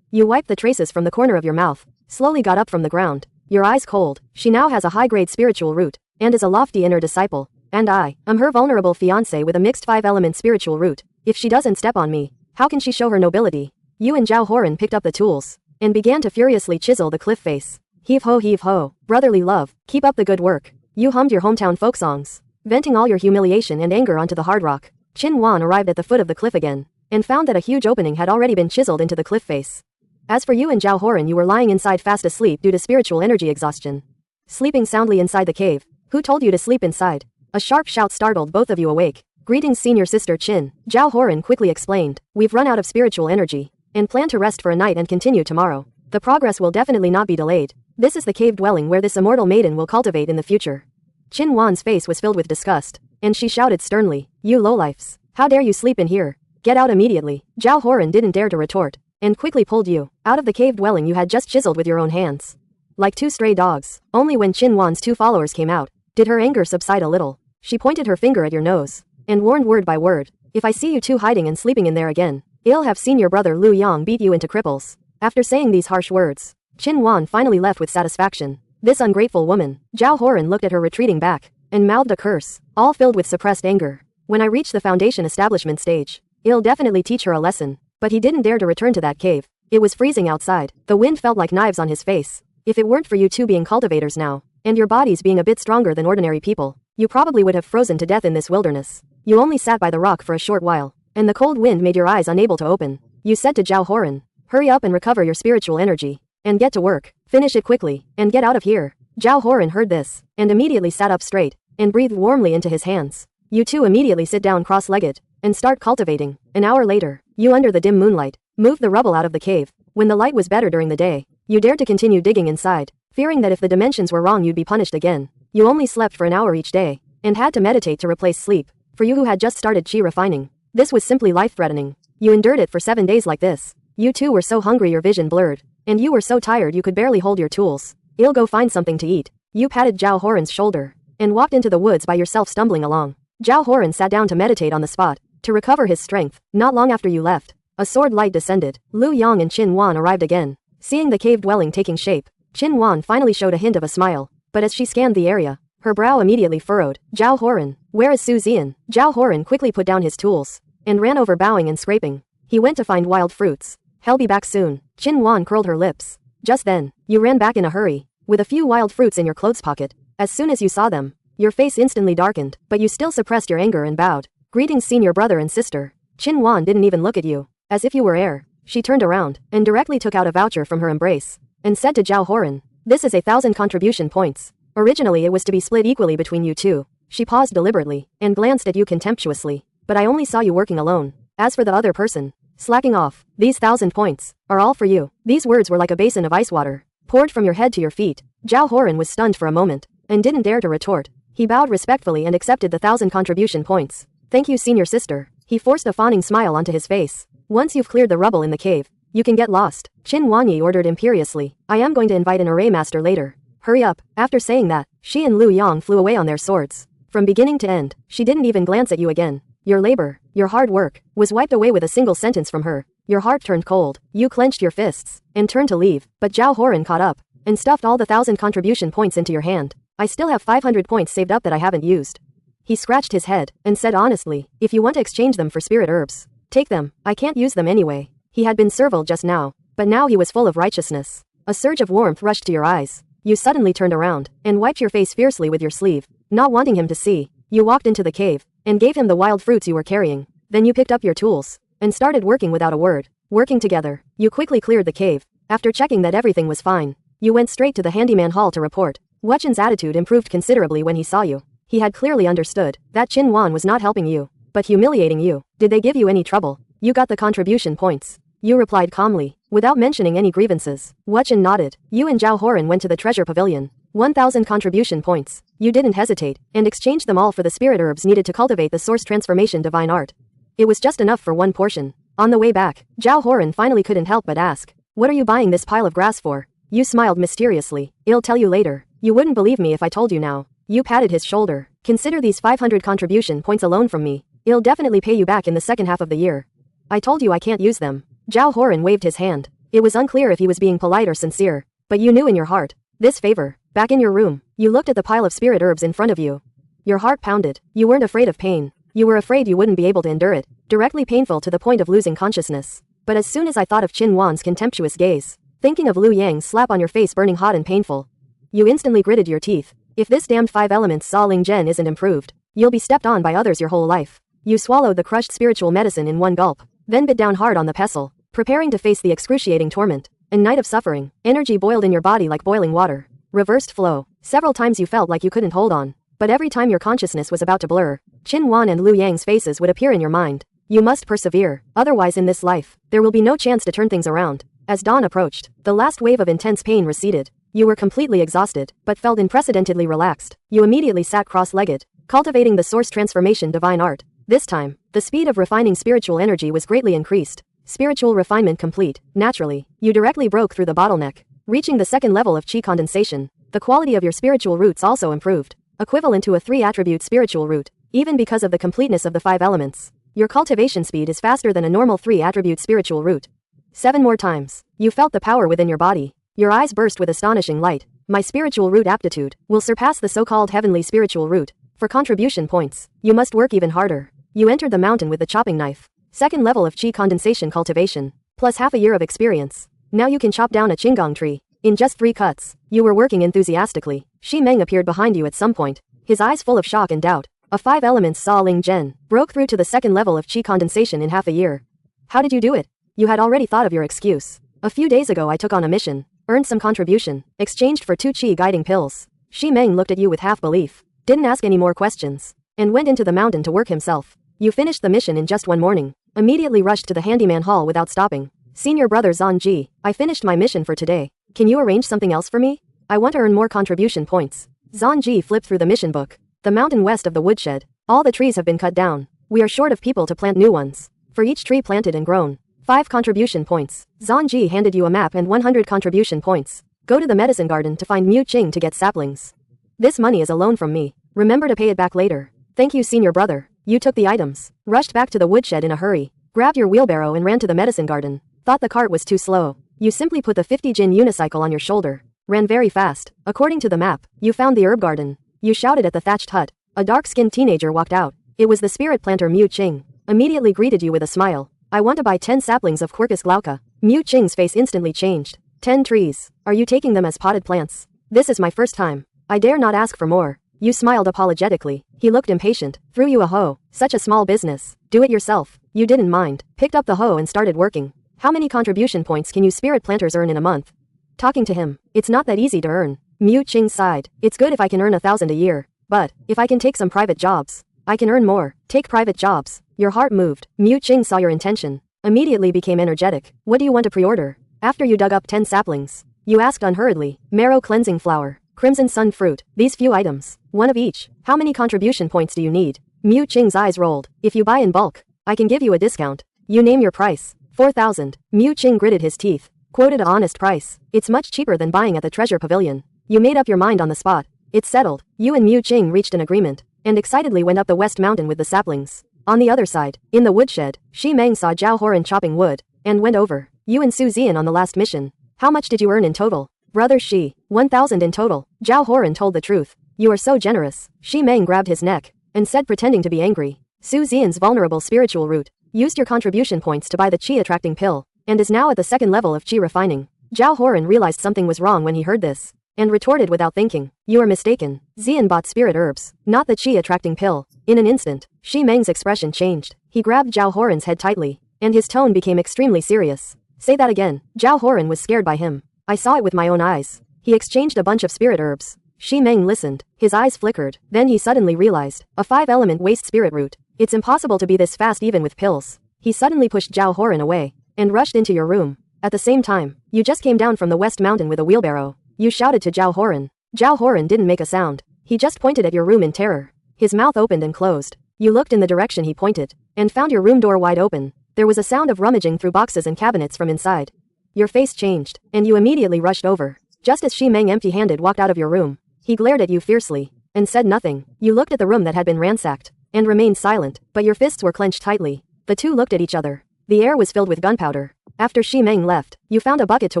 You wiped the traces from the corner of your mouth, slowly got up from the ground, your eyes cold. "She now has a high-grade spiritual root, and is a lofty inner disciple. And I am her vulnerable fiancé with a mixed 5-element spiritual root. If she doesn't step on me, how can she show her nobility?" You and Zhao Horan picked up the tools, and began to furiously chisel the cliff face. Heave ho, brotherly love, keep up the good work." You hummed your hometown folk songs, venting all your humiliation and anger onto the hard rock. Qin Wan arrived at the foot of the cliff again, and found that a huge opening had already been chiseled into the cliff face. As for you and Zhao Horan, you were lying inside fast asleep due to spiritual energy exhaustion. Sleeping soundly inside the cave. Who told you to sleep inside? A sharp shout startled both of you awake. "Greetings senior sister Qin," Zhao Horan quickly explained. "We've run out of spiritual energy, and plan to rest for a night and continue tomorrow. The progress will definitely not be delayed. This is the cave dwelling where this immortal maiden will cultivate in the future." Qin Wan's face was filled with disgust, and she shouted sternly, "You lowlifes, how dare you sleep in here? Get out immediately." Zhao Horan didn't dare to retort, and quickly pulled you out of the cave dwelling you had just chiseled with your own hands. Like two stray dogs, only when Qin Wan's two followers came out, did her anger subside a little. She pointed her finger at your nose, and warned word by word, "If I see you two hiding and sleeping in there again, I'll have seen your brother Lu Yang beat you into cripples." After saying these harsh words, Qin Wan finally left with satisfaction. This ungrateful woman. Zhao Horan looked at her retreating back, and mouthed a curse, all filled with suppressed anger. "When I reach the foundation establishment stage, I'll definitely teach her a lesson." But he didn't dare to return to that cave. It was freezing outside. The wind felt like knives on his face. If it weren't for you two being cultivators now, and your bodies being a bit stronger than ordinary people, you probably would have frozen to death in this wilderness. You only sat by the rock for a short while, and the cold wind made your eyes unable to open. You said to Zhao Horan, "Hurry up and recover your spiritual energy, and get to work. Finish it quickly, and get out of here." Zhao Horan heard this, and immediately sat up straight, and breathed warmly into his hands. You two immediately sit down cross-legged, and start cultivating. An hour later, you under the dim moonlight, moved the rubble out of the cave. When the light was better during the day, you dared to continue digging inside, fearing that if the dimensions were wrong you'd be punished again. You only slept for an hour each day, and had to meditate to replace sleep. For you who had just started qi refining, this was simply life-threatening. You endured it for 7 days like this. You two were so hungry your vision blurred, and you were so tired you could barely hold your tools. "I'll go find something to eat." You patted Zhao Horan's shoulder, and walked into the woods by yourself stumbling along. Zhao Horan sat down to meditate on the spot, to recover his strength. Not long after you left, a sword light descended. Lu Yang and Qin Wan arrived again. Seeing the cave dwelling taking shape, Qin Wan finally showed a hint of a smile, but as she scanned the area, her brow immediately furrowed. "Zhao Horan, where is Su Zian?" Zhao Horan quickly put down his tools, and ran over bowing and scraping. He went to find wild fruits. "He'll be back soon." Qin Wan curled her lips. Just then, you ran back in a hurry, with a few wild fruits in your clothes pocket. As soon as you saw them, your face instantly darkened, but you still suppressed your anger and bowed. "Greetings senior brother and sister." Qin Wan didn't even look at you, as if you were air. She turned around, and directly took out a voucher from her embrace, and said to Zhao Horan, "This is 1,000 contribution points. Originally it was to be split equally between you two." She paused deliberately, and glanced at you contemptuously. "But I only saw you working alone. As for the other person, slacking off, these 1,000 points are all for you." These words were like a basin of ice water, poured from your head to your feet. Zhao Horan was stunned for a moment, and didn't dare to retort. He bowed respectfully and accepted the 1,000 contribution points. "Thank you senior sister." He forced a fawning smile onto his face. "Once you've cleared the rubble in the cave, You can get lost, Qin Wanyi ordered imperiously. I am going to invite an array master later. Hurry up. After saying that, she and Lu Yang flew away on their swords. From beginning to end, she didn't even glance at you again. Your labor, your hard work, was wiped away with a single sentence from her. Your heart turned cold, you clenched your fists, and turned to leave, but Zhao Horan caught up, and stuffed all the 1,000 contribution points into your hand. I still have 500 points saved up that I haven't used. He scratched his head, and said honestly, if you want to exchange them for spirit herbs, take them, I can't use them anyway. He had been servile just now, but now he was full of righteousness. A surge of warmth rushed to your eyes. You suddenly turned around, and wiped your face fiercely with your sleeve. Not wanting him to see, you walked into the cave, and gave him the wild fruits you were carrying. Then you picked up your tools, and started working without a word. Working together, you quickly cleared the cave. After checking that everything was fine, you went straight to the handyman hall to report. Wachen's attitude improved considerably when he saw you. He had clearly understood that Qin Wan was not helping you, but humiliating you. Did they give you any trouble? You got the contribution points. You replied calmly, without mentioning any grievances. Wachen nodded. You and Zhao Horan went to the treasure pavilion. 1,000 contribution points. You didn't hesitate, and exchanged them all for the spirit herbs needed to cultivate the source transformation divine art. It was just enough for one portion. On the way back, Zhao Horan finally couldn't help but ask, what are you buying this pile of grass for? You smiled mysteriously. I'll tell you later. You wouldn't believe me if I told you now. You patted his shoulder. Consider these 500 contribution points alone from me. I'll definitely pay you back in the second half of the year. I told you I can't use them. Zhao Horan waved his hand. It was unclear if he was being polite or sincere, but you knew in your heart. This favor. Back in your room, you looked at the pile of spirit herbs in front of you. Your heart pounded. You weren't afraid of pain. You were afraid you wouldn't be able to endure it. Directly painful to the point of losing consciousness. But as soon as I thought of Qin Wan's contemptuous gaze, thinking of Lu Yang's slap on your face burning hot and painful, you instantly gritted your teeth. If this damned 5 elements Sa Ling Zhen isn't improved, you'll be stepped on by others your whole life. You swallowed the crushed spiritual medicine in one gulp, then bit down hard on the pestle, preparing to face the excruciating torment. A night of suffering. Energy boiled in your body like boiling water. Reversed flow. Several times you felt like you couldn't hold on, but every time your consciousness was about to blur, Qin Wan and Lu Yang's faces would appear in your mind. You must persevere, otherwise in this life, there will be no chance to turn things around. As dawn approached, the last wave of intense pain receded. You were completely exhausted, but felt unprecedentedly relaxed. You immediately sat cross-legged, cultivating the source transformation divine art. This time, the speed of refining spiritual energy was greatly increased. Spiritual refinement complete. Naturally, you directly broke through the bottleneck, reaching the second level of chi condensation. The quality of your spiritual roots also improved, equivalent to a 3-attribute spiritual root, even because of the completeness of the 5 elements. Your cultivation speed is faster than a normal 3-attribute spiritual root. 7 more times. You felt the power within your body. Your eyes burst with astonishing light. My spiritual root aptitude will surpass the so-called heavenly spiritual root. For contribution points, you must work even harder. You entered the mountain with the chopping knife. Second level of chi condensation cultivation, plus half a year of experience. Now you can chop down a qinggang tree in just 3 cuts. You were working enthusiastically. Shi Meng appeared behind you at some point, his eyes full of shock and doubt. A 5 elements Sa Ling Zhen broke through to the second level of chi condensation in half a year. How did you do it? You had already thought of your excuse. A few days ago I took on a mission, earned some contribution, exchanged for 2 chi guiding pills. Shi Meng looked at you with half belief, didn't ask any more questions, and went into the mountain to work himself. You finished the mission in just 1 morning. Immediately rushed to the handyman hall without stopping. Senior brother Zanji, I finished my mission for today. Can you arrange something else for me? I want to earn more contribution points. Zanji flipped through the mission book. The mountain west of the woodshed. All the trees have been cut down. We are short of people to plant new ones. For each tree planted and grown, 5 contribution points. Zanji handed you a map and 100 contribution points. Go to the medicine garden to find Mu Qing to get saplings. This money is a loan from me. Remember to pay it back later. Thank you, senior brother. You took the items, rushed back to the woodshed in a hurry, grabbed your wheelbarrow and ran to the medicine garden. Thought the cart was too slow. You simply put the 50 Jin unicycle on your shoulder. Ran very fast. According to the map, you found the herb garden. You shouted at the thatched hut. A dark-skinned teenager walked out. It was the spirit planter Mu Qing. Immediately greeted you with a smile. I want to buy 10 saplings of Quercus glauca. Mu Qing's face instantly changed. 10 trees. Are you taking them as potted plants? This is my first time. I dare not ask for more. You smiled apologetically. He looked impatient. Threw you a hoe. Such a small business. Do it yourself. You didn't mind. Picked up the hoe and started working. How many contribution points can you spirit planters earn in a month? Talking to him. It's not that easy to earn. Mu Qing sighed. It's good if I can earn 1,000 a year. But, if I can take some private jobs, I can earn more. Take private jobs. Your heart moved. Mu Qing saw your intention. Immediately became energetic. What do you want to pre-order? After you dug up 10 saplings, you asked unhurriedly. Marrow cleansing flower. Crimson sun fruit. These few items. 1 of each. How many contribution points do you need? Mu Qing's eyes rolled. If you buy in bulk, I can give you a discount. You name your price. 4,000. Mu Qing gritted his teeth. Quoted a honest price. It's much cheaper than buying at the treasure pavilion. You made up your mind on the spot. It's settled. You and Mu Qing reached an agreement, and excitedly went up the west mountain with the saplings. On the other side, in the woodshed, Shi Meng saw Zhao Horan chopping wood, and went over. You and Su Zian on the last mission. How much did you earn in total? Brother Shi, 1,000 in total. Zhao Horan told the truth. You are so generous. Shi Meng grabbed his neck, and said pretending to be angry. Su Zian's vulnerable spiritual root used your contribution points to buy the chi attracting pill, and is now at the second level of chi refining. Zhao Horan realized something was wrong when he heard this, and retorted without thinking. You are mistaken. Zian bought spirit herbs, not the chi attracting pill. In an instant, Shi Meng's expression changed. He grabbed Zhao Horan's head tightly, and his tone became extremely serious. Say that again. Zhao Horan was scared by him. I saw it with my own eyes. He exchanged a bunch of spirit herbs. Shi Meng listened. His eyes flickered. Then he suddenly realized, a 5-element waste spirit root. It's impossible to be this fast even with pills. He suddenly pushed Zhao Horan away, and rushed into your room. At the same time, you just came down from the west mountain with a wheelbarrow. You shouted to Zhao Horan. Zhao Horan didn't make a sound. He just pointed at your room in terror. His mouth opened and closed. You looked in the direction he pointed, and found your room door wide open. There was a sound of rummaging through boxes and cabinets from inside. Your face changed, and you immediately rushed over. Just as Shi Meng empty-handed walked out of your room, he glared at you fiercely, and said nothing. You looked at the room that had been ransacked, and remained silent, but your fists were clenched tightly. The two looked at each other. The air was filled with gunpowder. After Shi Meng left, you found a bucket to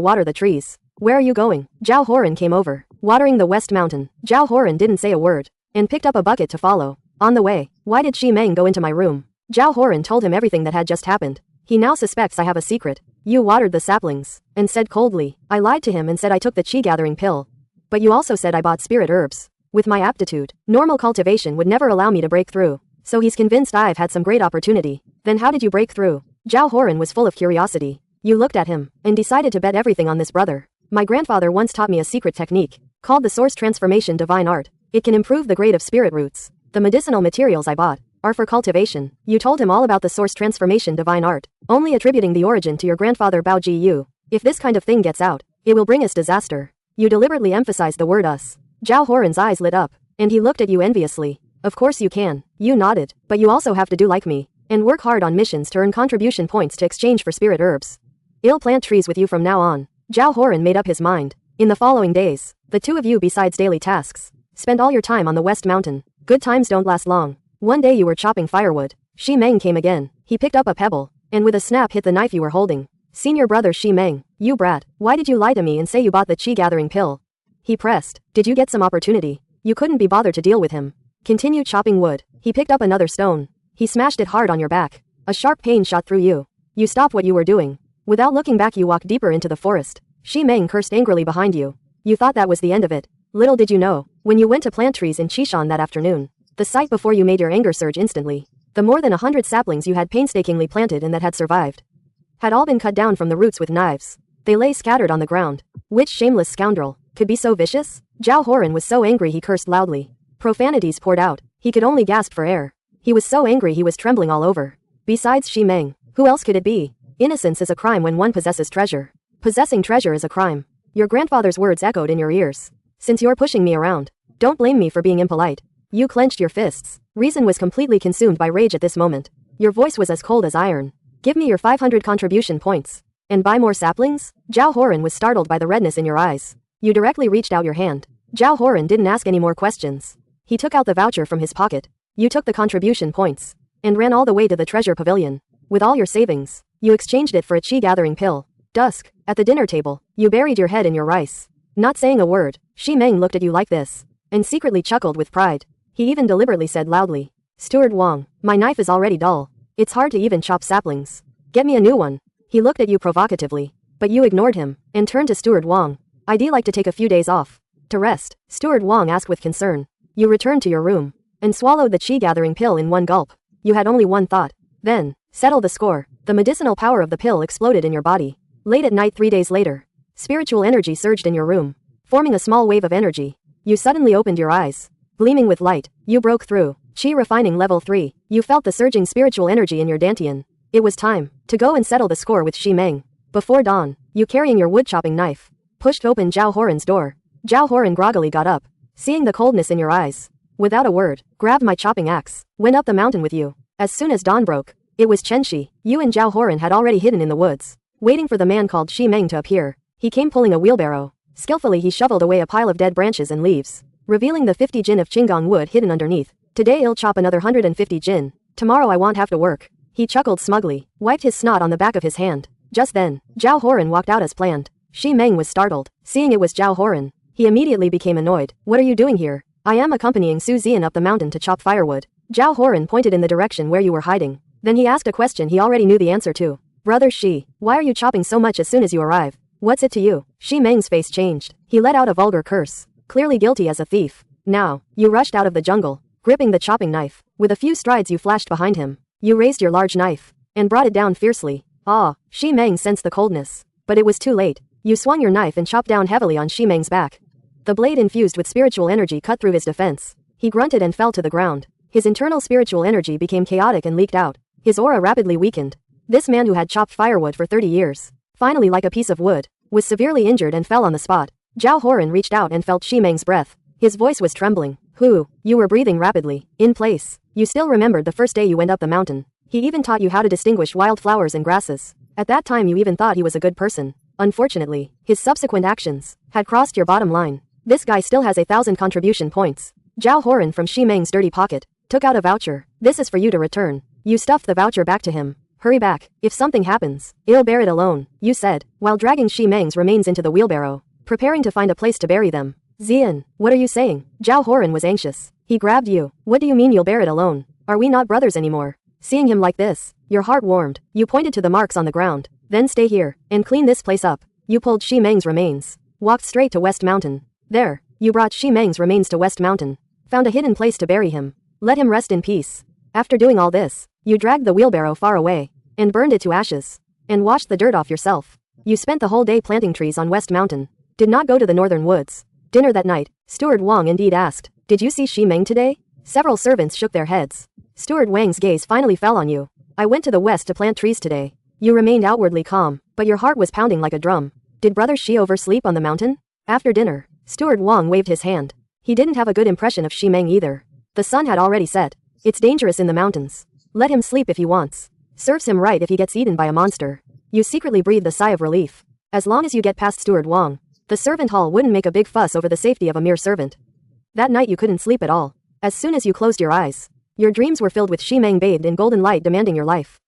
water the trees. Where are you going? Zhao Horan came over. Watering the west mountain. Zhao Horan didn't say a word, and picked up a bucket to follow. On the way, why did Shi Meng go into my room? Zhao Horan told him everything that had just happened. He now suspects I have a secret. You watered the saplings, and said coldly. I lied to him and said I took the chi-gathering pill. But you also said I bought spirit herbs. With my aptitude, normal cultivation would never allow me to break through. So he's convinced I've had some great opportunity. Then how did you break through? Zhao Horan was full of curiosity. You looked at him, and decided to bet everything on this brother. My grandfather once taught me a secret technique, called the source transformation divine art. It can improve the grade of spirit roots. The medicinal materials I bought are for cultivation. You told him all about the source transformation divine art, only attributing the origin to your grandfather Bao Ji Yu. If this kind of thing gets out, it will bring us disaster. You deliberately emphasized the word us. Zhao Horan's eyes lit up, and he looked at you enviously. Of course you can. You nodded. But you also have to do like me, and work hard on missions to earn contribution points to exchange for spirit herbs. I'll plant trees with you from now on. Zhao Horan made up his mind. In the following days, the two of you, besides daily tasks, spend all your time on the west mountain. Good times don't last long. One day you were chopping firewood. Shi Meng came again. He picked up a pebble, and with a snap hit the knife you were holding. Senior brother Shi Meng, you brat, why did you lie to me and say you bought the chi-gathering pill? He pressed. Did you get some opportunity? You couldn't be bothered to deal with him. Continue chopping wood. He picked up another stone. He smashed it hard on your back. A sharp pain shot through you. You stopped what you were doing. Without looking back you walked deeper into the forest. Shi Meng cursed angrily behind you. You thought that was the end of it. Little did you know, when you went to plant trees in Qishan that afternoon, the sight before you made your anger surge instantly. The more than 100 saplings you had painstakingly planted and that had survived had all been cut down from the roots with knives. They lay scattered on the ground. Which shameless scoundrel could be so vicious? Zhao Horan was so angry he cursed loudly. Profanities poured out. He could only gasp for air. He was so angry he was trembling all over. Besides Shi Meng, who else could it be? Innocence is a crime when one possesses treasure. Possessing treasure is a crime. Your grandfather's words echoed in your ears. Since you're pushing me around, don't blame me for being impolite. You clenched your fists. Reason was completely consumed by rage at this moment. Your voice was as cold as iron. Give me your 500 contribution points. And buy more saplings? Zhao Horan was startled by the redness in your eyes. You directly reached out your hand. Zhao Horan didn't ask any more questions. He took out the voucher from his pocket. You took the contribution points, and ran all the way to the treasure pavilion. With all your savings, you exchanged it for a chi-gathering pill. Dusk, at the dinner table, you buried your head in your rice. Not saying a word, Shi Meng looked at you like this, and secretly chuckled with pride. He even deliberately said loudly, Steward Wang, my knife is already dull. It's hard to even chop saplings. Get me a new one. He looked at you provocatively, but you ignored him, and turned to Steward Wang. I'd like to take a few days off. To rest, Steward Wang asked with concern. You returned to your room, and swallowed the chi-gathering pill in one gulp. You had only one thought. Then, settle the score. The medicinal power of the pill exploded in your body. Late at night 3 days later, spiritual energy surged in your room, forming a small wave of energy. You suddenly opened your eyes. Gleaming with light, you broke through. Chi refining level 3. You felt the surging spiritual energy in your dantian. It was time to go and settle the score with Shi Meng. Before dawn, you carrying your wood-chopping knife, pushed open Zhao Horan's door. Zhao Horan groggily got up, seeing the coldness in your eyes. Without a word, grabbed my chopping axe, went up the mountain with you. As soon as dawn broke, It was Chenxi. Yu and Zhao Horan had already hidden in the woods, waiting for the man called Shi Meng to appear. He came pulling a wheelbarrow. Skillfully he shoveled away a pile of dead branches and leaves, revealing the 50 jin of Qinggong wood hidden underneath. Today I'll chop another 150 jin. Tomorrow I won't have to work. He chuckled smugly, wiped his snot on the back of his hand. Just then, Zhao Horan walked out as planned. Shi Meng was startled, seeing it was Zhao Horan. He immediately became annoyed. What are you doing here? I am accompanying Su Zian up the mountain to chop firewood. Zhao Horan pointed in the direction where you were hiding. Then he asked a question he already knew the answer to. Brother Shi, why are you chopping so much as soon as you arrive? What's it to you? Shi Meng's face changed. He let out a vulgar curse, clearly guilty as a thief. Now, you rushed out of the jungle, gripping the chopping knife. With a few strides you flashed behind him. You raised your large knife and brought it down fiercely. Ah, Shi Meng sensed the coldness. But it was too late. You swung your knife and chopped down heavily on Shi Meng's back. The blade infused with spiritual energy cut through his defense. He grunted and fell to the ground. His internal spiritual energy became chaotic and leaked out. His aura rapidly weakened. This man who had chopped firewood for 30 years, finally like a piece of wood, was severely injured and fell on the spot. Zhao Horan reached out and felt Shi Meng's breath. His voice was trembling. You were breathing rapidly, in place. You still remembered the first day you went up the mountain. He even taught you how to distinguish wildflowers and grasses. At that time you even thought he was a good person. Unfortunately, his subsequent actions had crossed your bottom line. This guy still has 1,000 contribution points. Zhao Horan from Shi Meng's dirty pocket took out a voucher. This is for you to return. You stuffed the voucher back to him. Hurry back. If something happens, I'll bear it alone, you said, while dragging Shi Meng's remains into the wheelbarrow, preparing to find a place to bury them. Zian, what are you saying? Zhao Horan was anxious. He grabbed you. What do you mean you'll bear it alone? Are we not brothers anymore? Seeing him like this, your heart warmed. You pointed to the marks on the ground. Then stay here and clean this place up. You pulled Shi Meng's remains, walked straight to West Mountain. There, you brought Shi Meng's remains to West Mountain, found a hidden place to bury him. Let him rest in peace. After doing all this, you dragged the wheelbarrow far away and burned it to ashes and washed the dirt off yourself. You spent the whole day planting trees on West Mountain. Did not go to the northern woods. Dinner that night, Steward Wang indeed asked, did you see Shi Meng today? Several servants shook their heads. Steward Wang's gaze finally fell on you. I went to the west to plant trees today. You remained outwardly calm, but your heart was pounding like a drum. Did Brother Shi oversleep on the mountain? After dinner, Steward Wang waved his hand. He didn't have a good impression of Shi Meng either. The sun had already set. It's dangerous in the mountains. Let him sleep if he wants. Serves him right if he gets eaten by a monster. You secretly breathed a sigh of relief. As long as you get past Steward Wang, the servant hall wouldn't make a big fuss over the safety of a mere servant. That night you couldn't sleep at all. As soon as you closed your eyes, your dreams were filled with Shi Meng bathed in golden light demanding your life.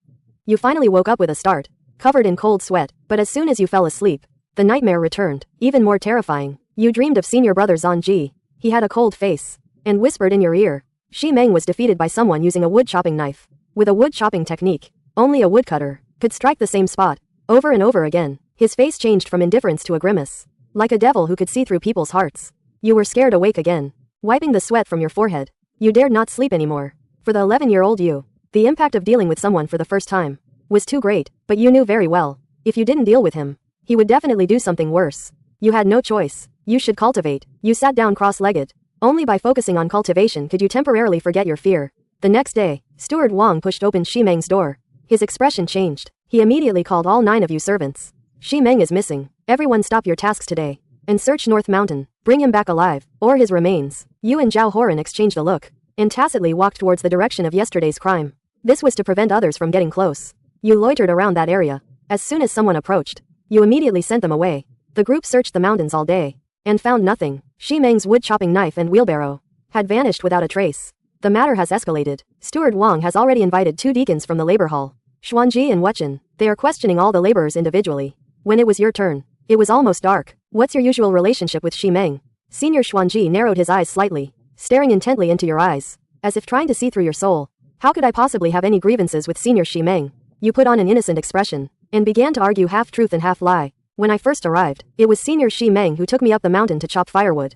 You finally woke up with a start, covered in cold sweat, but as soon as you fell asleep, the nightmare returned, even more terrifying. You dreamed of senior brother Zhang. He had a cold face, and whispered in your ear. Shi Meng was defeated by someone using a wood chopping knife. With a wood chopping technique, only a woodcutter could strike the same spot, over and over again. His face changed from indifference to a grimace, like a devil who could see through people's hearts. You were scared awake again, wiping the sweat from your forehead. You dared not sleep anymore. For the 11-year-old you, the impact of dealing with someone for the first time was too great, but you knew very well, if you didn't deal with him, he would definitely do something worse. You had no choice. You should cultivate. You sat down cross-legged. Only by focusing on cultivation could you temporarily forget your fear. The next day, Steward Wang pushed open Shi Meng's door. His expression changed. He immediately called all 9 of you servants. Shi Meng is missing. Everyone stop your tasks today and search North Mountain. Bring him back alive, or his remains. You and Zhao Horan exchanged a look and tacitly walked towards the direction of yesterday's crime. This was to prevent others from getting close. You loitered around that area. As soon as someone approached, you immediately sent them away. The group searched the mountains all day and found nothing. Shi Meng's wood-chopping knife and wheelbarrow had vanished without a trace. The matter has escalated. Steward Wang has already invited 2 deacons from the labor hall, Xuanji and Wuchen. They are questioning all the laborers individually. When it was your turn, it was almost dark. What's your usual relationship with Shi Meng? Senior Xuanji narrowed his eyes slightly, staring intently into your eyes, as if trying to see through your soul. How could I possibly have any grievances with Senior Shi Meng? You put on an innocent expression and began to argue half truth and half lie. When I first arrived, it was Senior Shi Meng who took me up the mountain to chop firewood.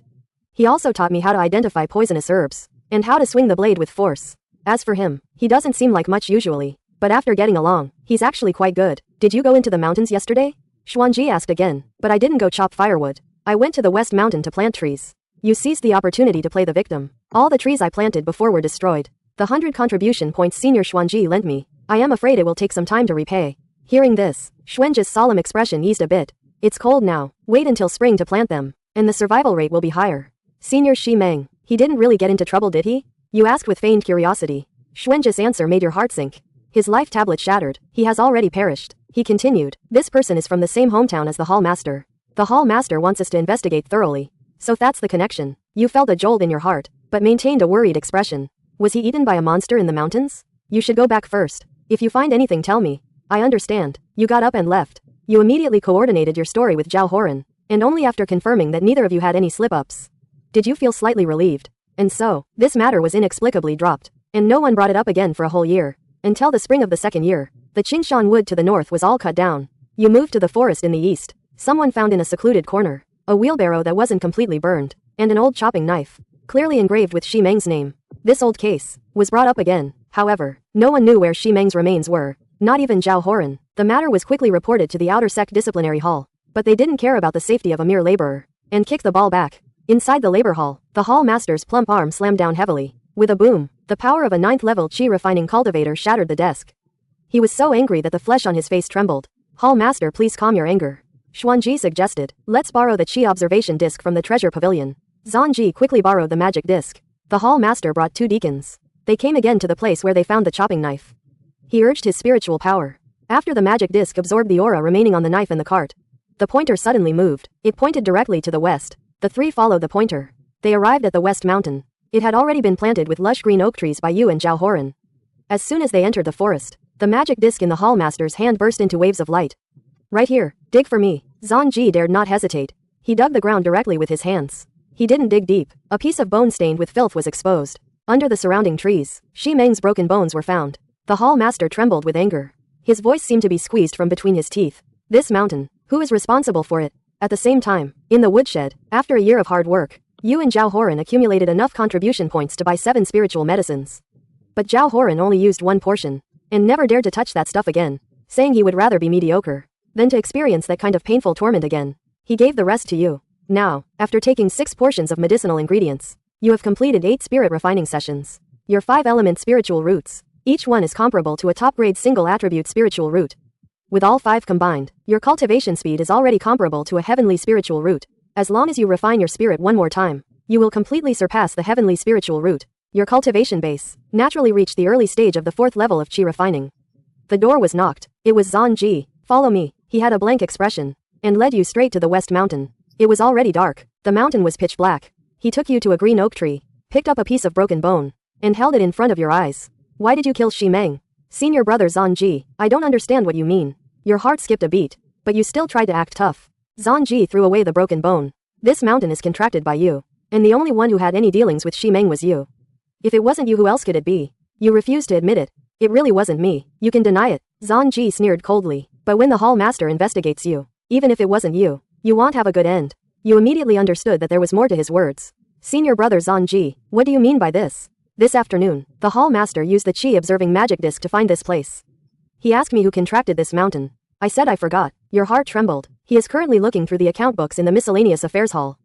He also taught me how to identify poisonous herbs and how to swing the blade with force. As for him, he doesn't seem like much usually, but after getting along, he's actually quite good. Did you go into the mountains yesterday? Xuanji asked again. But I didn't go chop firewood. I went to the West Mountain to plant trees. You seized the opportunity to play the victim. All the trees I planted before were destroyed. The 100 contribution points Senior Xuanji lent me, I am afraid it will take some time to repay. Hearing this, Xuanji's solemn expression eased a bit. It's cold now. Wait until spring to plant them, and the survival rate will be higher. Senior Shi Meng, he didn't really get into trouble, did he? You asked with feigned curiosity. Xuanji's answer made your heart sink. His life tablet shattered. He has already perished. He continued. This person is from the same hometown as the Hall Master. The Hall Master wants us to investigate thoroughly. So that's the connection. You felt a jolt in your heart, but maintained a worried expression. Was he eaten by a monster in the mountains? You should go back first. If you find anything, tell me. I understand. You got up and left. You immediately coordinated your story with Zhao Horan, and only after confirming that neither of you had any slip-ups. Did you feel slightly relieved? And so, this matter was inexplicably dropped, and no one brought it up again for a whole year. Until the spring of the second year, the Qingshan wood to the north was all cut down. You moved to the forest in the east. Someone found in a secluded corner a wheelbarrow that wasn't completely burned, and an old chopping knife, clearly engraved with Shi Meng's name. This old case was brought up again. However, no one knew where Shi Meng's remains were, not even Zhao Horan. The matter was quickly reported to the outer sect disciplinary hall, but they didn't care about the safety of a mere laborer, and kicked the ball back. Inside the labor hall, the hall master's plump arm slammed down heavily. With a boom, the power of a 9th-level chi refining cultivator shattered the desk. He was so angry that the flesh on his face trembled. Hall master, please calm your anger. Xuanji suggested. Let's borrow the chi observation disc from the treasure pavilion. Zanji quickly borrowed the magic disc. The hall master brought 2 deacons. They came again to the place where they found the chopping knife. He urged his spiritual power. After the magic disc absorbed the aura remaining on the knife and the cart, the pointer suddenly moved. It pointed directly to the west. The 3 followed the pointer. They arrived at the west mountain. It had already been planted with lush green oak trees by you and Zhao Horan. As soon as they entered the forest, the magic disc in the hall master's hand burst into waves of light. Right here, dig for me. Zanji dared not hesitate. He dug the ground directly with his hands. He didn't dig deep. A piece of bone stained with filth was exposed. Under the surrounding trees, Shi Meng's broken bones were found. The hall master trembled with anger. His voice seemed to be squeezed from between his teeth. This mountain, who is responsible for it? At the same time, in the woodshed, after a year of hard work, you and Zhao Horan accumulated enough contribution points to buy 7 spiritual medicines. But Zhao Horan only used 1 portion, and never dared to touch that stuff again, saying he would rather be mediocre than to experience that kind of painful torment again. He gave the rest to you. Now, after taking 6 portions of medicinal ingredients, you have completed 8 spirit refining sessions. Your 5-element spiritual roots, each one is comparable to a top-grade single-attribute spiritual root. With all 5 combined, your cultivation speed is already comparable to a heavenly spiritual root. As long as you refine your spirit one more time, you will completely surpass the heavenly spiritual root. Your cultivation base naturally reached the early stage of the 4th level of chi refining. The door was knocked. It was Zanji. Follow me. He had a blank expression and led you straight to the west mountain. It was already dark. The mountain was pitch black. He took you to a green oak tree, picked up a piece of broken bone, and held it in front of your eyes. Why did you kill Shi Meng? Senior brother Zanji, I don't understand what you mean. Your heart skipped a beat, but you still tried to act tough. Zanji threw away the broken bone. This mountain is contracted by you, and the only one who had any dealings with Shi Meng was you. If it wasn't you, who else could it be? You refused to admit it. It really wasn't me. You can deny it. Zanji sneered coldly. But when the hall master investigates you, even if it wasn't you, you won't have a good end. You immediately understood that there was more to his words. Senior brother Zanji, what do you mean by this? This afternoon, the hall master used the chi-observing magic disc to find this place. He asked me who contracted this mountain. I said I forgot. Your heart trembled. He is currently looking through the account books in the miscellaneous affairs hall.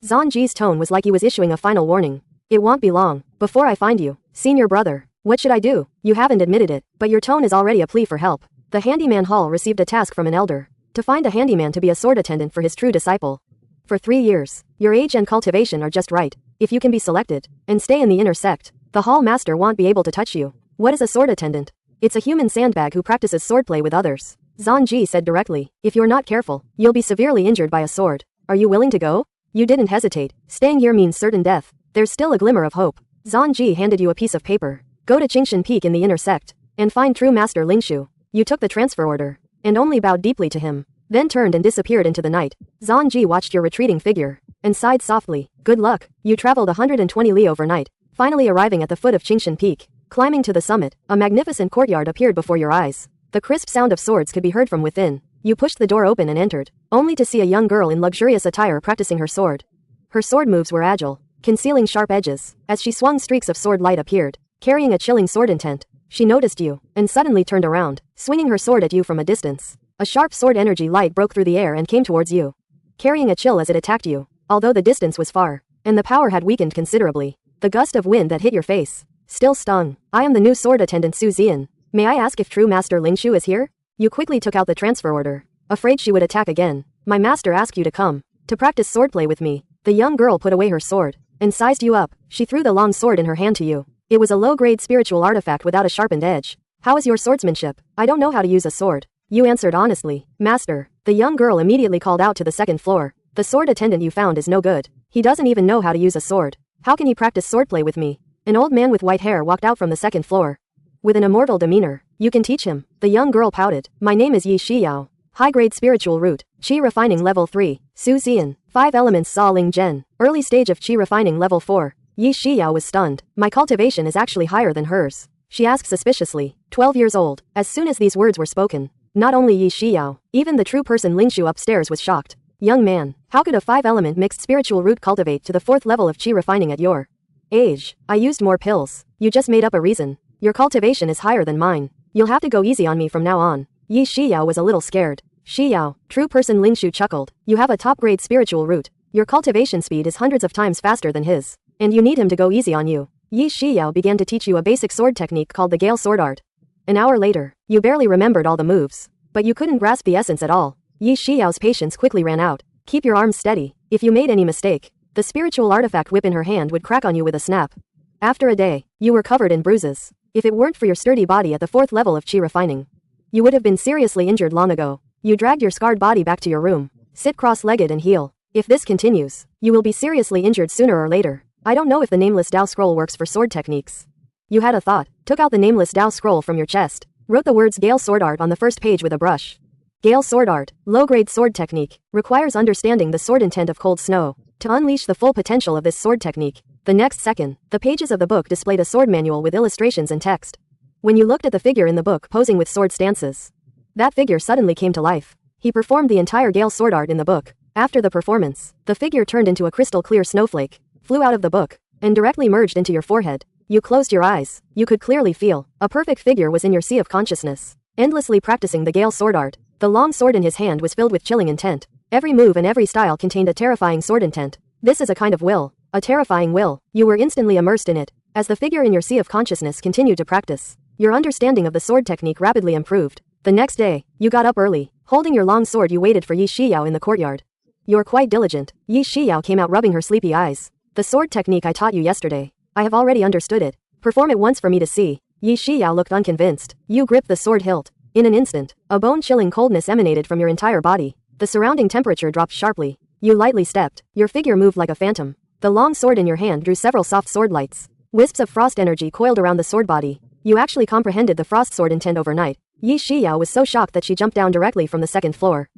Zanji's tone was like he was issuing a final warning. It won't be long before I find you, senior brother. What should I do? You haven't admitted it, but your tone is already a plea for help. The handyman hall received a task from an elder to find a handyman to be a sword attendant for his true disciple. For 3 years, your age and cultivation are just right. If you can be selected and stay in the inner sect, the hall master won't be able to touch you. What is a sword attendant? It's a human sandbag who practices swordplay with others. Zanji said directly. If you're not careful, you'll be severely injured by a sword. Are you willing to go? You didn't hesitate. Staying here means certain death. There's still a glimmer of hope. Zanji handed you a piece of paper. Go to Qingshan Peak in the inner sect and find true master Lingshu. You took the transfer order and only bowed deeply to him, then turned and disappeared into the night. Zanji watched your retreating figure and sighed softly. Good luck. You traveled 120 li overnight, finally arriving at the foot of Qingshan Peak. Climbing to the summit, a magnificent courtyard appeared before your eyes. The crisp sound of swords could be heard from within. You pushed the door open and entered, only to see a young girl in luxurious attire practicing her sword. Her sword moves were agile, concealing sharp edges. As she swung, streaks of sword light appeared, carrying a chilling sword intent. She noticed you, and suddenly turned around, swinging her sword at you from a distance. A sharp sword energy light broke through the air and came towards you, carrying a chill as it attacked you. Although the distance was far, and the power had weakened considerably, the gust of wind that hit your face still stung. I am the new sword attendant Su Zian. May I ask if true master Lingshu is here? You quickly took out the transfer order, afraid she would attack again. My master asked you to come to practice swordplay with me. The young girl put away her sword and sized you up. She threw the long sword in her hand to you. It was a low-grade spiritual artifact without a sharpened edge. How is your swordsmanship? I don't know how to use a sword. Yu answered honestly. Master. The young girl immediately called out to the second floor. The sword attendant you found is no good. He doesn't even know how to use a sword. How can he practice swordplay with me? An old man with white hair walked out from the second floor. With an immortal demeanor. You can teach him. The young girl pouted. My name is Yi Shiyao. High-grade spiritual root. Qi refining level 3. Su Xian. 5 elements Sa Ling Zhen. Early stage of Qi refining level 4. Yi Shiyao was stunned. My cultivation is actually higher than hers. She asked suspiciously. 12 years old. As soon as these words were spoken. Not only Yi Shiyao, even the true person Lingshu upstairs was shocked. Young man, how could a 5-element mixed spiritual root cultivate to the 4th level of Qi refining at your age? I used more pills. You just made up a reason. Your cultivation is higher than mine. You'll have to go easy on me from now on. Yi Shiyao was a little scared. Shiyao, true person Lingshu chuckled. You have a top-grade spiritual root. Your cultivation speed is hundreds of times faster than his. And you need him to go easy on you. Yi Shiyao began to teach you a basic sword technique called the Gale Sword Art. An hour later, you barely remembered all the moves. But you couldn't grasp the essence at all. Yi Shiyao's patience quickly ran out. Keep your arms steady. If you made any mistake, the spiritual artifact whip in her hand would crack on you with a snap. After a day, you were covered in bruises. If it weren't for your sturdy body at the 4th level of Qi refining, you would have been seriously injured long ago. You dragged your scarred body back to your room. Sit cross-legged and heal. If this continues, you will be seriously injured sooner or later. I don't know if the nameless Dao scroll works for sword techniques. You had a thought, took out the nameless Dao scroll from your chest, wrote the words Gale Sword Art on the first page with a brush. Gale Sword Art, low-grade sword technique, requires understanding the sword intent of cold snow. To unleash the full potential of this sword technique, the next second, the pages of the book displayed a sword manual with illustrations and text. When you looked at the figure in the book posing with sword stances, that figure suddenly came to life. He performed the entire Gale Sword Art in the book. After the performance, the figure turned into a crystal-clear snowflake, flew out of the book, and directly merged into your forehead. You closed your eyes. You could clearly feel. A perfect figure was in your sea of consciousness. Endlessly practicing the Gale Sword Art, the long sword in his hand was filled with chilling intent. Every move and every style contained a terrifying sword intent. This is a kind of will. A terrifying will. You were instantly immersed in it. As the figure in your sea of consciousness continued to practice, your understanding of the sword technique rapidly improved. The next day, you got up early. Holding your long sword you waited for Yi Shiyao in the courtyard. You're quite diligent. Yi Shiyao came out rubbing her sleepy eyes. The sword technique I taught you yesterday. I have already understood it. Perform it once for me to see. Yi Shiyao looked unconvinced. You gripped the sword hilt. In an instant, a bone-chilling coldness emanated from your entire body. The surrounding temperature dropped sharply. You lightly stepped. Your figure moved like a phantom. The long sword in your hand drew several soft sword lights. Wisps of frost energy coiled around the sword body. You actually comprehended the frost sword intent overnight. Yi Shiyao was so shocked that she jumped down directly from the second floor.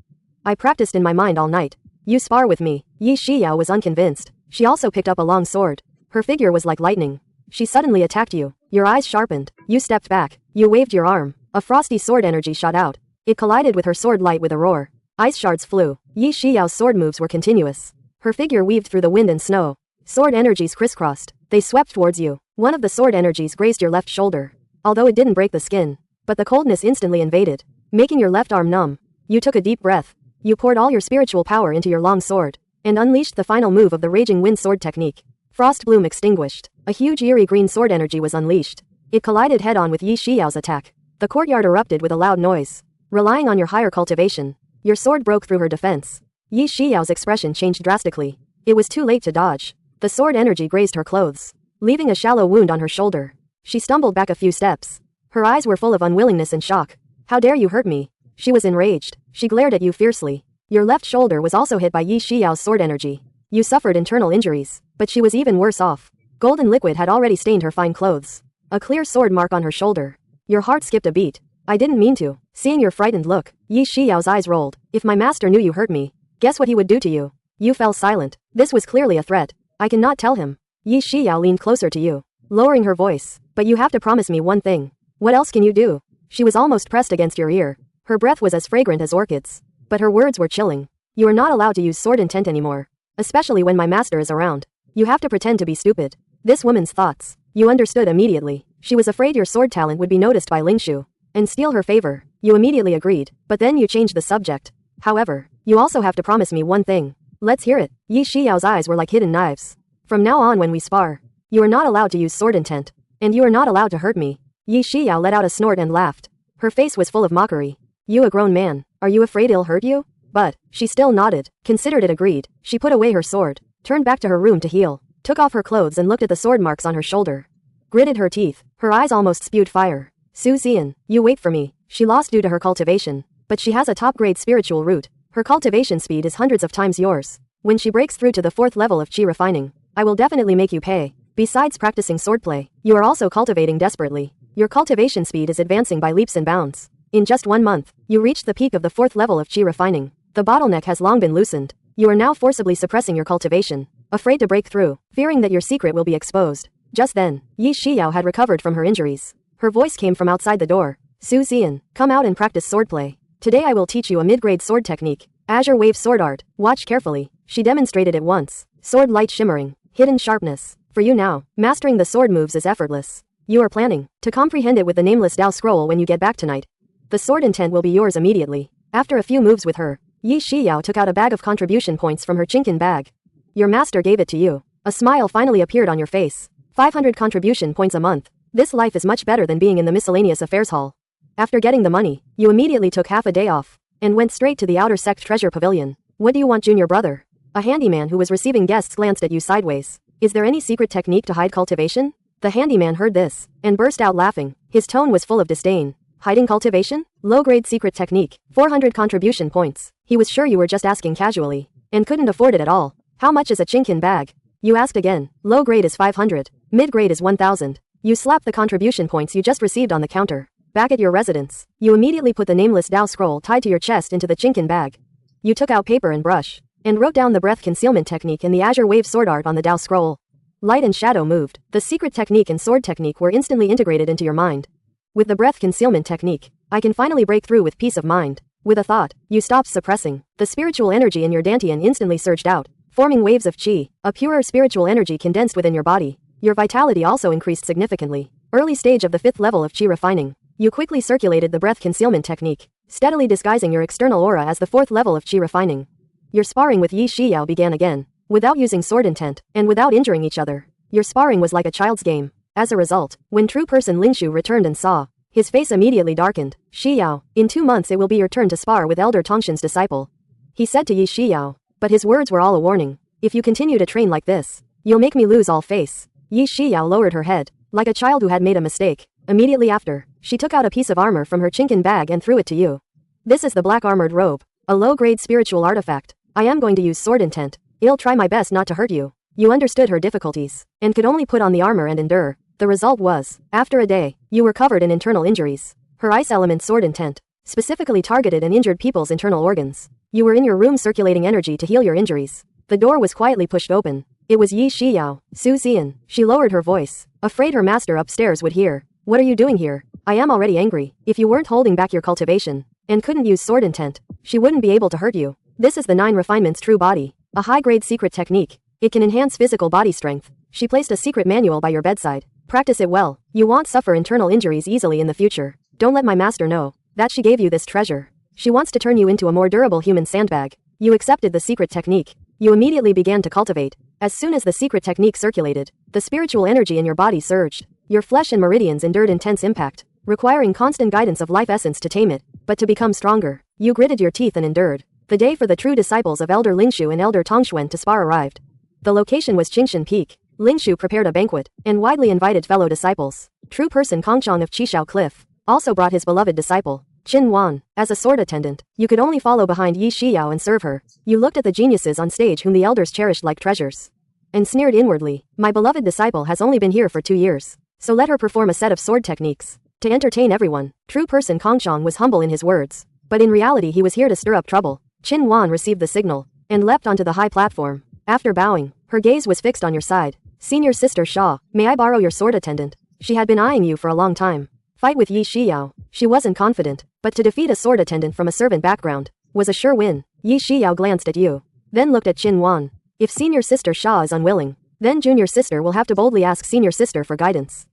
I practiced in my mind all night. You spar with me. Yi Shiyao was unconvinced. She also picked up a long sword. Her figure was like lightning. She suddenly attacked you. Your eyes sharpened. You stepped back. You waved your arm. A frosty sword energy shot out. It collided with her sword light with a roar. Ice shards flew. Yi Shiyao's sword moves were continuous. Her figure weaved through the wind and snow. Sword energies crisscrossed. They swept towards you. One of the sword energies grazed your left shoulder. Although it didn't break the skin, but the coldness instantly invaded, making your left arm numb. You took a deep breath. You poured all your spiritual power into your long sword, and unleashed the final move of the Raging Wind sword technique. Frost bloom extinguished. A huge eerie green sword energy was unleashed. It collided head-on with Yi Shiyao's attack. The courtyard erupted with a loud noise. Relying on your higher cultivation, your sword broke through her defense. Yi Shiyao's expression changed drastically. It was too late to dodge. The sword energy grazed her clothes, leaving a shallow wound on her shoulder. She stumbled back a few steps. Her eyes were full of unwillingness and shock. How dare you hurt me? She was enraged. She glared at you fiercely. Your left shoulder was also hit by Yi Shiyao's sword energy. You suffered internal injuries, but she was even worse off. Golden liquid had already stained her fine clothes. A clear sword mark on her shoulder. Your heart skipped a beat. I didn't mean to. Seeing your frightened look, Yi Shiyao's eyes rolled. If my master knew you hurt me, guess what he would do to you? You fell silent. This was clearly a threat. I cannot tell him. Yi Shiyao leaned closer to you, lowering her voice. But you have to promise me one thing. What else can you do? She was almost pressed against your ear. Her breath was as fragrant as orchids. But her words were chilling. You are not allowed to use sword intent anymore. Especially when my master is around. You have to pretend to be stupid. This woman's thoughts. You understood immediately. She was afraid your sword talent would be noticed by Lingshu and steal her favor. You immediately agreed, but then you changed the subject. However, you also have to promise me one thing. Let's hear it. Yi Shiyao's eyes were like hidden knives. From now on when we spar, you are not allowed to use sword intent. And you are not allowed to hurt me. Yi Shiyao let out a snort and laughed. Her face was full of mockery. You a grown man. Are you afraid he'll hurt you? But, she still nodded, considered it agreed. She put away her sword, turned back to her room to heal, took off her clothes and looked at the sword marks on her shoulder. Gritted her teeth. Her eyes almost spewed fire. Su Xian, you wait for me. She lost due to her cultivation, but she has a top-grade spiritual root. Her cultivation speed is hundreds of times yours. When she breaks through to the 4th level of chi refining, I will definitely make you pay. Besides practicing swordplay, you are also cultivating desperately. Your cultivation speed is advancing by leaps and bounds. In just 1 month, you reached the peak of the 4th level of chi refining. The bottleneck has long been loosened. You are now forcibly suppressing your cultivation, afraid to break through, fearing that your secret will be exposed. Just then, Yi Shiyao had recovered from her injuries. Her voice came from outside the door. Su Xian, come out and practice swordplay. Today I will teach you a mid-grade sword technique. Azure Wave Sword Art. Watch carefully. She demonstrated it once. Sword light shimmering. Hidden sharpness. For you now, mastering the sword moves is effortless. You are planning to comprehend it with the nameless Dao scroll when you get back tonight. The sword intent will be yours immediately. After a few moves with her, Yi Shiyao took out a bag of contribution points from her chinkin bag. Your master gave it to you. A smile finally appeared on your face. 500 contribution points a month. This life is much better than being in the miscellaneous affairs hall. After getting the money, you immediately took half a day off and went straight to the outer sect treasure pavilion. What do you want, junior brother? A handyman who was receiving guests glanced at you sideways. Is there any secret technique to hide cultivation? The handyman heard this and burst out laughing. His tone was full of disdain. Hiding cultivation? Low-grade secret technique. 400 contribution points. He was sure you were just asking casually and couldn't afford it at all. How much is a chinkin bag? You asked again. Low grade is 500. Mid grade is 1000. You slapped the contribution points you just received on the counter. Back at your residence, you immediately put the nameless Dao scroll tied to your chest into the chinkin bag. You took out paper and brush and wrote down the breath concealment technique and the Azure Wave Sword Art on the Dao scroll. Light and shadow moved. The secret technique and sword technique were instantly integrated into your mind. With the breath concealment technique, I can finally break through with peace of mind. With a thought, you stopped suppressing. The spiritual energy in your dantian instantly surged out, forming waves of chi, a purer spiritual energy condensed within your body. Your vitality also increased significantly. Early stage of the 5th level of chi refining. You quickly circulated the breath concealment technique, steadily disguising your external aura as the 4th level of chi refining. Your sparring with Yi Shiyao began again, without using sword intent, and without injuring each other. Your sparring was like a child's game. As a result, when true person Linshu returned and saw, his face immediately darkened. Shiyao, in 2 months it will be your turn to spar with Elder Tongshan's disciple. He said to Yi Shiyao, but his words were all a warning. If you continue to train like this, you'll make me lose all face. Yi Shiyao lowered her head, like a child who had made a mistake. Immediately after, she took out a piece of armor from her chinkin bag and threw it to you. This is the black armored robe, a low-grade spiritual artifact. I am going to use sword intent. I'll try my best not to hurt you. You understood her difficulties, and could only put on the armor and endure. The result was, after a day, you were covered in internal injuries. Her ice element sword intent specifically targeted and injured people's internal organs. You were in your room circulating energy to heal your injuries. The door was quietly pushed open. It was Yi Shiyao. Su Xian. She lowered her voice, afraid her master upstairs would hear. What are you doing here? I am already angry. If you weren't holding back your cultivation, and couldn't use sword intent, she wouldn't be able to hurt you. This is the 9 refinements true body, a high-grade secret technique. It can enhance physical body strength. She placed a secret manual by your bedside. Practice it well. You won't suffer internal injuries easily in the future. Don't let my master know that she gave you this treasure. She wants to turn you into a more durable human sandbag. You accepted the secret technique. You immediately began to cultivate. As soon as the secret technique circulated, the spiritual energy in your body surged. Your flesh and meridians endured intense impact, requiring constant guidance of life essence to tame it. But to become stronger, you gritted your teeth and endured. The day for the true disciples of Elder Lingshu and Elder Tongshuan to spar arrived. The location was Qingshan Peak. Lingshu prepared a banquet and widely invited fellow disciples. True person Kongchang of Qishao Cliff also brought his beloved disciple, Qin Wan. As a sword attendant, you could only follow behind Yi Shiyao and serve her. You looked at the geniuses on stage whom the elders cherished like treasures, and sneered inwardly. My beloved disciple has only been here for 2 years, so let her perform a set of sword techniques to entertain everyone. True person Kongchang was humble in his words, but in reality he was here to stir up trouble. Qin Wan received the signal and leapt onto the high platform. After bowing, her gaze was fixed on your side. Senior Sister Shaw, may I borrow your sword attendant? She had been eyeing you for a long time. Fight with Yi Shiyao. She wasn't confident, but to defeat a sword attendant from a servant background was a sure win. Yi Shiyao glanced at you, then looked at Qin Wan. If Senior Sister Shaw is unwilling, then Junior Sister will have to boldly ask Senior Sister for guidance.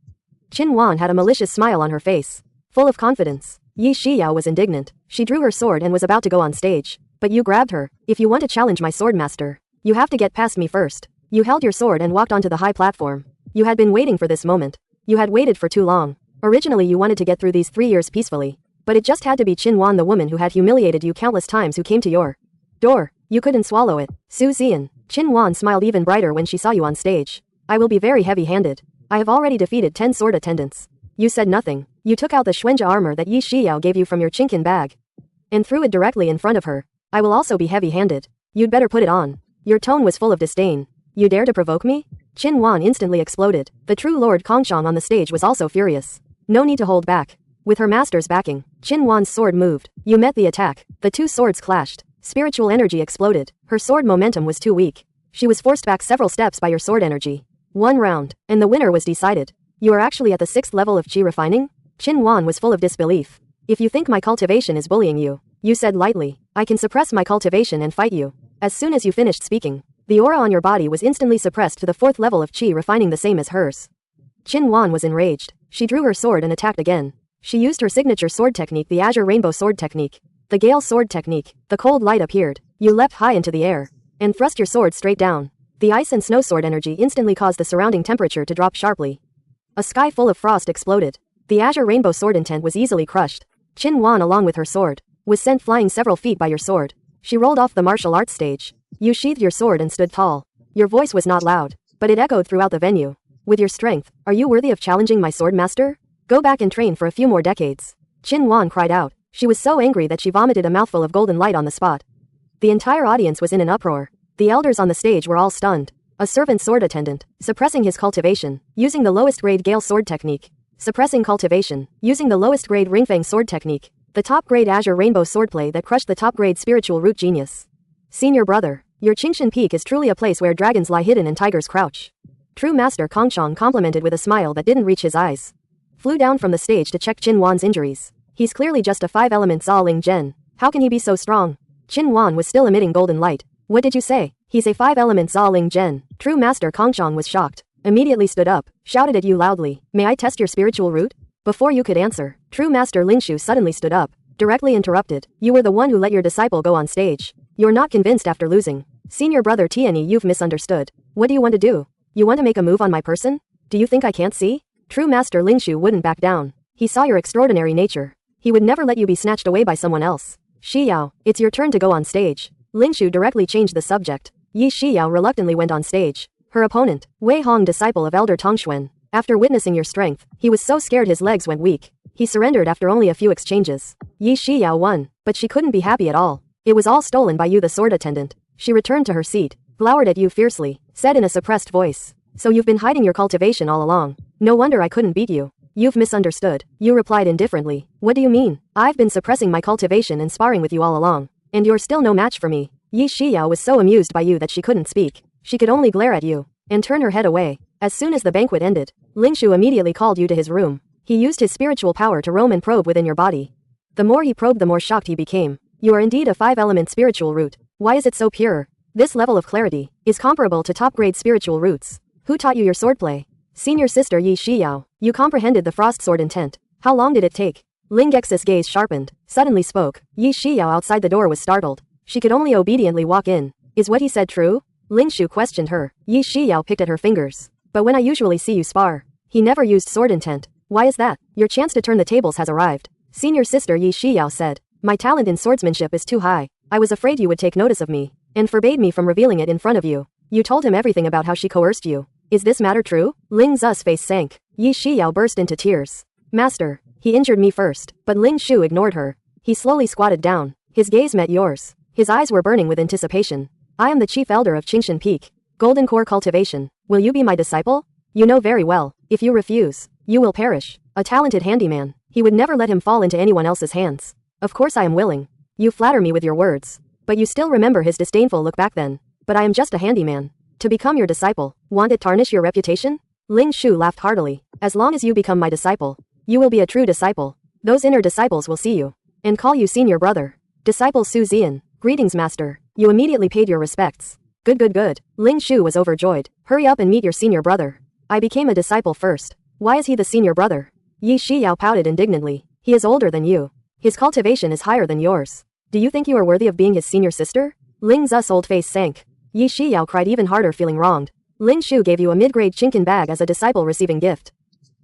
Qin Wan had a malicious smile on her face, full of confidence. Yi Shiyao was indignant. She drew her sword and was about to go on stage, but you grabbed her. If you want to challenge my sword master, you have to get past me first. You held your sword and walked onto the high platform. You had been waiting for this moment. You had waited for too long. Originally you wanted to get through these 3 years peacefully, but it just had to be Qin Wan, the woman who had humiliated you countless times, who came to your door. You couldn't swallow it. Su Xian. Qin Wan smiled even brighter when she saw you on stage. I will be very heavy-handed. I have already defeated 10 sword attendants. You said nothing, You took out the Xuanjia armor that Yi Shiyao gave you from your Chinkin bag and threw it directly in front of her. I will also be heavy-handed. You'd better put it on. Your tone was full of disdain. You dare to provoke me? Qin Wan instantly exploded. The true Lord Kongshang on the stage was also furious. No need to hold back. With her master's backing, Qin Wan's sword moved. You met the attack. The two swords clashed. Spiritual energy exploded. Her sword momentum was too weak. She was forced back several steps by your sword energy. 1 round, and the winner was decided. You are actually at the 6th level of qi refining? Qin Wan was full of disbelief. If you think my cultivation is bullying you, you said lightly, I can suppress my cultivation and fight you. As soon as you finished speaking, the aura on your body was instantly suppressed to the 4th level of qi refining, the same as hers. Qin Wan was enraged. She drew her sword and attacked again. She used her signature sword technique, the Azure Rainbow Sword Technique. The Gale Sword Technique. The cold light appeared. You leapt high into the air and thrust your sword straight down. The ice and snow sword energy instantly caused the surrounding temperature to drop sharply. A sky full of frost exploded. The Azure Rainbow Sword intent was easily crushed. Qin Wan, along with her sword, was sent flying several feet by your sword. She rolled off the martial arts stage. You sheathed your sword and stood tall. Your voice was not loud, but it echoed throughout the venue. With your strength, are you worthy of challenging my sword master? Go back and train for a few more decades. Qin Wan cried out. She was so angry that she vomited a mouthful of golden light on the spot. The entire audience was in an uproar. The elders on the stage were all stunned. A servant sword attendant, suppressing his cultivation, using the lowest grade Gale Sword Technique. Suppressing cultivation, using the lowest grade Ringfang Sword Technique. The top grade Azure Rainbow Swordplay that crushed the top grade Spiritual Root Genius. Senior brother, your Qingshan Peak is truly a place where dragons lie hidden and tigers crouch. True Master Kongshang complimented with a smile that didn't reach his eyes. Flew down from the stage to check Qin Wan's injuries. He's clearly just a 5-element Zaling Gen. How can he be so strong? Qin Wan was still emitting golden light. What did you say? He's a 5-element Zaling Gen. True Master Kongshang was shocked. Immediately stood up, shouted at you loudly, may I test your spiritual root? Before you could answer, True Master Lingshu suddenly stood up, directly interrupted. You were the one who let your disciple go on stage. You're not convinced after losing. Senior brother Tianyi, you've misunderstood. What do you want to do? You want to make a move on my person? Do you think I can't see? True Master Lingshu wouldn't back down. He saw your extraordinary nature. He would never let you be snatched away by someone else. Shiyao, it's your turn to go on stage. Lingshu directly changed the subject. Yi Shiyao reluctantly went on stage. Her opponent, Wei Hong, disciple of Elder Tongxuan. After witnessing your strength, he was so scared his legs went weak. He surrendered after only a few exchanges. Yi Shiyao won, but she couldn't be happy at all. It was all stolen by you, the sword attendant. She returned to her seat, glowered at you fiercely, said in a suppressed voice. So you've been hiding your cultivation all along. No wonder I couldn't beat you. You've misunderstood. You replied indifferently. What do you mean? I've been suppressing my cultivation and sparring with you all along. And you're still no match for me. Yi Shiyao was so amused by you that she couldn't speak. She could only glare at you and turn her head away. As soon as the banquet ended, Lingshu immediately called you to his room. He used his spiritual power to roam and probe within your body. The more he probed, the more shocked he became. You are indeed a 5-element spiritual root. Why is it so pure? This level of clarity is comparable to top-grade spiritual roots. Who taught you your swordplay? Senior sister Yi Shiyao. You comprehended the frost sword intent. How long did it take? Ling Gex's gaze sharpened, suddenly spoke. Yi Shiyao outside the door was startled. She could only obediently walk in. Is what he said true? Lingshu questioned her. Yi Shiyao picked at her fingers. But when I usually see you spar, he never used sword intent. Why is that? Your chance to turn the tables has arrived. Senior sister Yi Shiyao said. My talent in swordsmanship is too high. I was afraid you would take notice of me, and forbade me from revealing it in front of you. You told him everything about how she coerced you. Is this matter true? Ling Zu's face sank. Yi Shiyao burst into tears. Master, he injured me first, but Ling Shu ignored her. He slowly squatted down. His gaze met yours. His eyes were burning with anticipation. I am the chief elder of Qingshan Peak. Golden Core Cultivation. Will you be my disciple? You know very well, if you refuse, you will perish. A talented handyman. He would never let him fall into anyone else's hands. Of course I am willing. You flatter me with your words. But you still remember his disdainful look back then. But I am just a handyman. To become your disciple, won't it tarnish your reputation? Ling Shu laughed heartily. As long as you become my disciple, you will be a true disciple. Those inner disciples will see you and call you senior brother. Disciple Su Zian. Greetings, master. You immediately paid your respects. Good. Ling Shu was overjoyed. Hurry up and meet your senior brother. I became a disciple first. Why is he the senior brother? Yi Shiyao pouted indignantly. He is older than you. His cultivation is higher than yours. Do you think you are worthy of being his senior sister? Ling Zu's old face sank. Yi Shiyao cried even harder, feeling wronged. Ling Shu gave you a mid-grade Chinkin bag as a disciple receiving gift.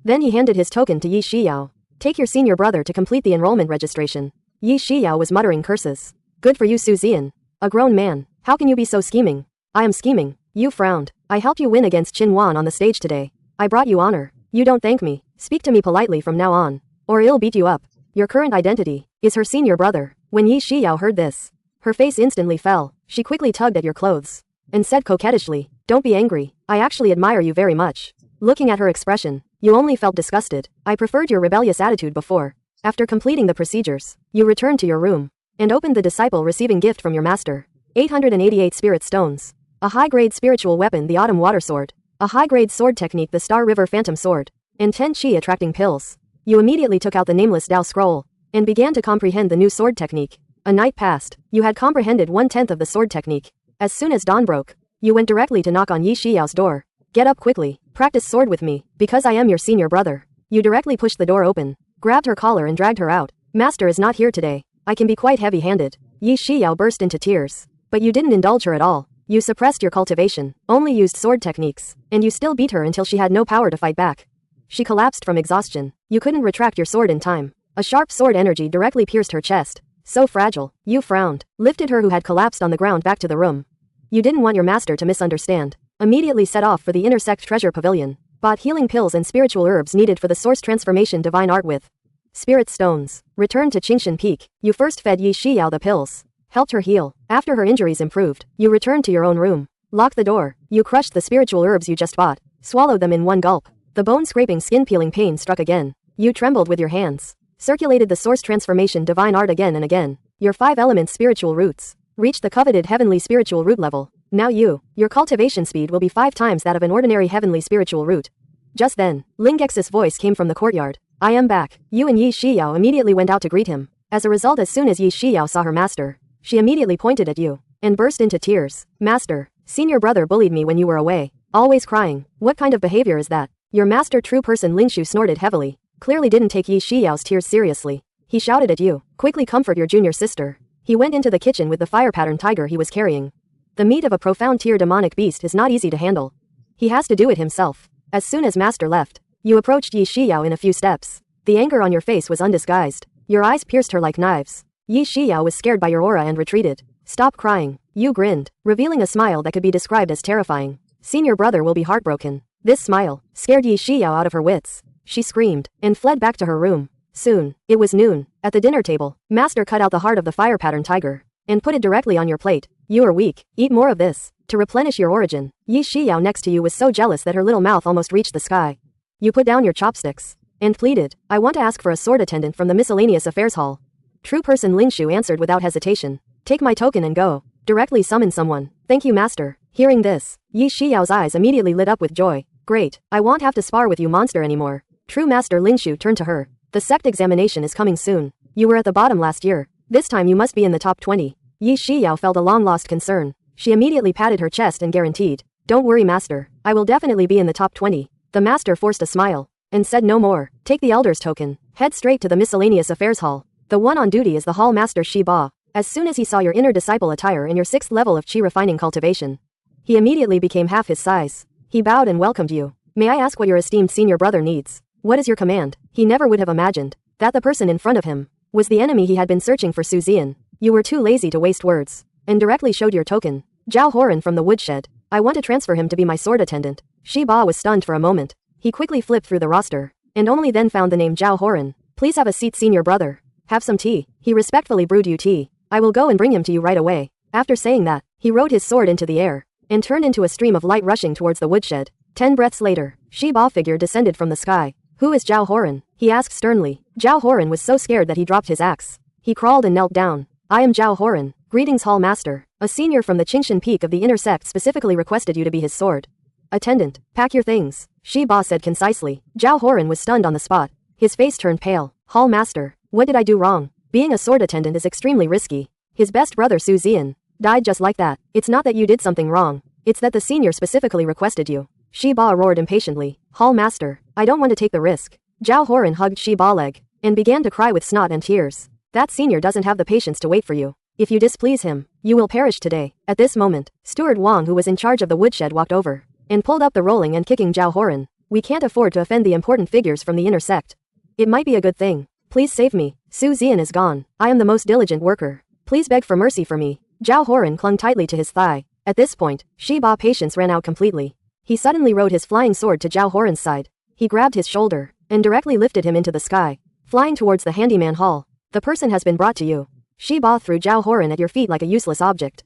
Then he handed his token to Yi Shiyao. Take your senior brother to complete the enrollment registration. Yi Shiyao was muttering curses. Good for you, Su Zian. A grown man. How can you be so scheming? I am scheming. You frowned. I helped you win against Qin Wan on the stage today. I brought you honor. You don't thank me. Speak to me politely from now on, or it'll beat you up. Your current identity is her senior brother. When Yi Shiyao heard this, her face instantly fell. She quickly tugged at your clothes and said coquettishly, "Don't be angry. I actually admire you very much." Looking at her expression, you only felt disgusted. "I preferred your rebellious attitude before." After completing the procedures, you returned to your room and opened the disciple receiving gift from your master. 888 spirit stones. A high-grade spiritual weapon, the Autumn Water Sword. A high-grade sword technique, the Star River Phantom Sword. And 10 chi-attracting pills. You immediately took out the nameless Tao scroll and began to comprehend the new sword technique. A night passed. You had comprehended 1/10 of the sword technique. As soon as dawn broke, you went directly to knock on Yi Shiyao's door. "Get up quickly. Practice sword with me, because I am your senior brother." You directly pushed the door open, grabbed her collar and dragged her out. "Master is not here today. I can be quite heavy-handed." Yi Shiyao burst into tears. But you didn't indulge her at all. You suppressed your cultivation, only used sword techniques, and you still beat her until she had no power to fight back. She collapsed from exhaustion. You couldn't retract your sword in time. A sharp sword energy directly pierced her chest. So fragile. You frowned, lifted her who had collapsed on the ground back to the room. You didn't want your master to misunderstand. Immediately set off for the intersect treasure pavilion. Bought healing pills and spiritual herbs needed for the source transformation divine art with spirit stones. Returned to Qingshan Peak. You first fed Yi Shiyao the pills. Helped her heal. After her injuries improved, you returned to your own room. Locked the door. You crushed the spiritual herbs you just bought. Swallowed them in one gulp. The bone-scraping, skin-peeling pain struck again. You trembled with your hands. Circulated the source transformation divine art again and again. Your 5 elements spiritual roots reached the coveted heavenly spiritual root level. Now your cultivation speed will be 5 times that of an ordinary heavenly spiritual root. Just then, Lingex's voice came from the courtyard. "I am back." You and Yi Shiyao immediately went out to greet him. As a result, as soon as Yi Shiyao saw her master, she immediately pointed at you and burst into tears. "Master, senior brother bullied me when you were away. Always crying. What kind of behavior is that?" Your master, true person Lingshu, snorted heavily. Clearly didn't take Yi Shiyao's tears seriously. He shouted at you, "Quickly comfort your junior sister." He went into the kitchen with the fire pattern tiger he was carrying. The meat of a profound tier demonic beast is not easy to handle. He has to do it himself. As soon as master left, you approached Yi Shiyao in a few steps. The anger on your face was undisguised. Your eyes pierced her like knives. Yi Shiyao was scared by your aura and retreated. "Stop crying." You grinned, revealing a smile that could be described as terrifying. "Senior brother will be heartbroken." This smile scared Yi Shiyao out of her wits. She screamed and fled back to her room. Soon, it was noon. At the dinner table, master cut out the heart of the fire pattern tiger and put it directly on your plate. "You are weak. Eat more of this to replenish your origin." Yi Shiyao next to you was so jealous that her little mouth almost reached the sky. You put down your chopsticks and pleaded, "I want to ask for a sword attendant from the miscellaneous affairs hall." True person Lingshu answered without hesitation, "Take my token and go. Directly summon someone." "Thank you, master." Hearing this, Yi Shiyao's eyes immediately lit up with joy. "Great. I won't have to spar with you monster anymore." True master Lingshu turned to her. "The sect examination is coming soon. You were at the bottom last year. This time you must be in the top 20. Yi Shiyao felt a long-lost concern. She immediately patted her chest and guaranteed, "Don't worry, master. I will definitely be in the top 20. The master forced a smile and said no more. "Take the elder's token. Head straight to the miscellaneous affairs hall. The one on duty is the hall master Shi Ba." As soon as he saw your inner disciple attire in your 6th level of Qi refining cultivation, he immediately became half his size. He bowed and welcomed you. "May I ask what your esteemed senior brother needs? What is your command?" He never would have imagined that the person in front of him was the enemy he had been searching for. Su Zian. You were too lazy to waste words and directly showed your token. "Zhao Horan from the woodshed. I want to transfer him to be my sword attendant." Shi Ba was stunned for a moment. He quickly flipped through the roster and only then found the name Zhao Horan. "Please have a seat, senior brother. Have some tea." He respectfully brewed you tea. "I will go and bring him to you right away." After saying that, he rode his sword into the air and turned into a stream of light rushing towards the woodshed. 10 breaths later, Shi Ba figure descended from the sky. "Who is Zhao Horan?" he asked sternly. Zhao Horan was so scared that he dropped his axe. He crawled and knelt down. "I am Zhao Horan. Greetings, hall master. A senior from the Qingshan Peak of the inner sect specifically requested you to be his sword attendant. Pack your things," Shi Ba said concisely. Zhao Horan was stunned on the spot. His face turned pale. "Hall master, what did I do wrong? Being a sword attendant is extremely risky. His best brother Su Zian died just like that. It's not that you did something wrong. It's that the senior specifically requested you." Shi Ba roared impatiently. "Hall master, I don't want to take the risk." Zhao Horan hugged Shi Ba leg and began to cry with snot and tears. "That senior doesn't have the patience to wait for you. If you displease him, you will perish today." At this moment, Steward Wang, who was in charge of the woodshed, walked over and pulled up the rolling and kicking Zhao Horan. "We can't afford to offend the important figures from the inner sect. It might be a good thing. Please save me. Su Zian is gone. I am the most diligent worker. Please beg for mercy for me." Zhao Horan clung tightly to his thigh. At this point, Shi Ba patience ran out completely. He suddenly rode his flying sword to Zhao Horan's side. He grabbed his shoulder and directly lifted him into the sky. flying towards the handyman hall. The person has been brought to you. Shi Ba threw Zhao Horan at your feet like a useless object.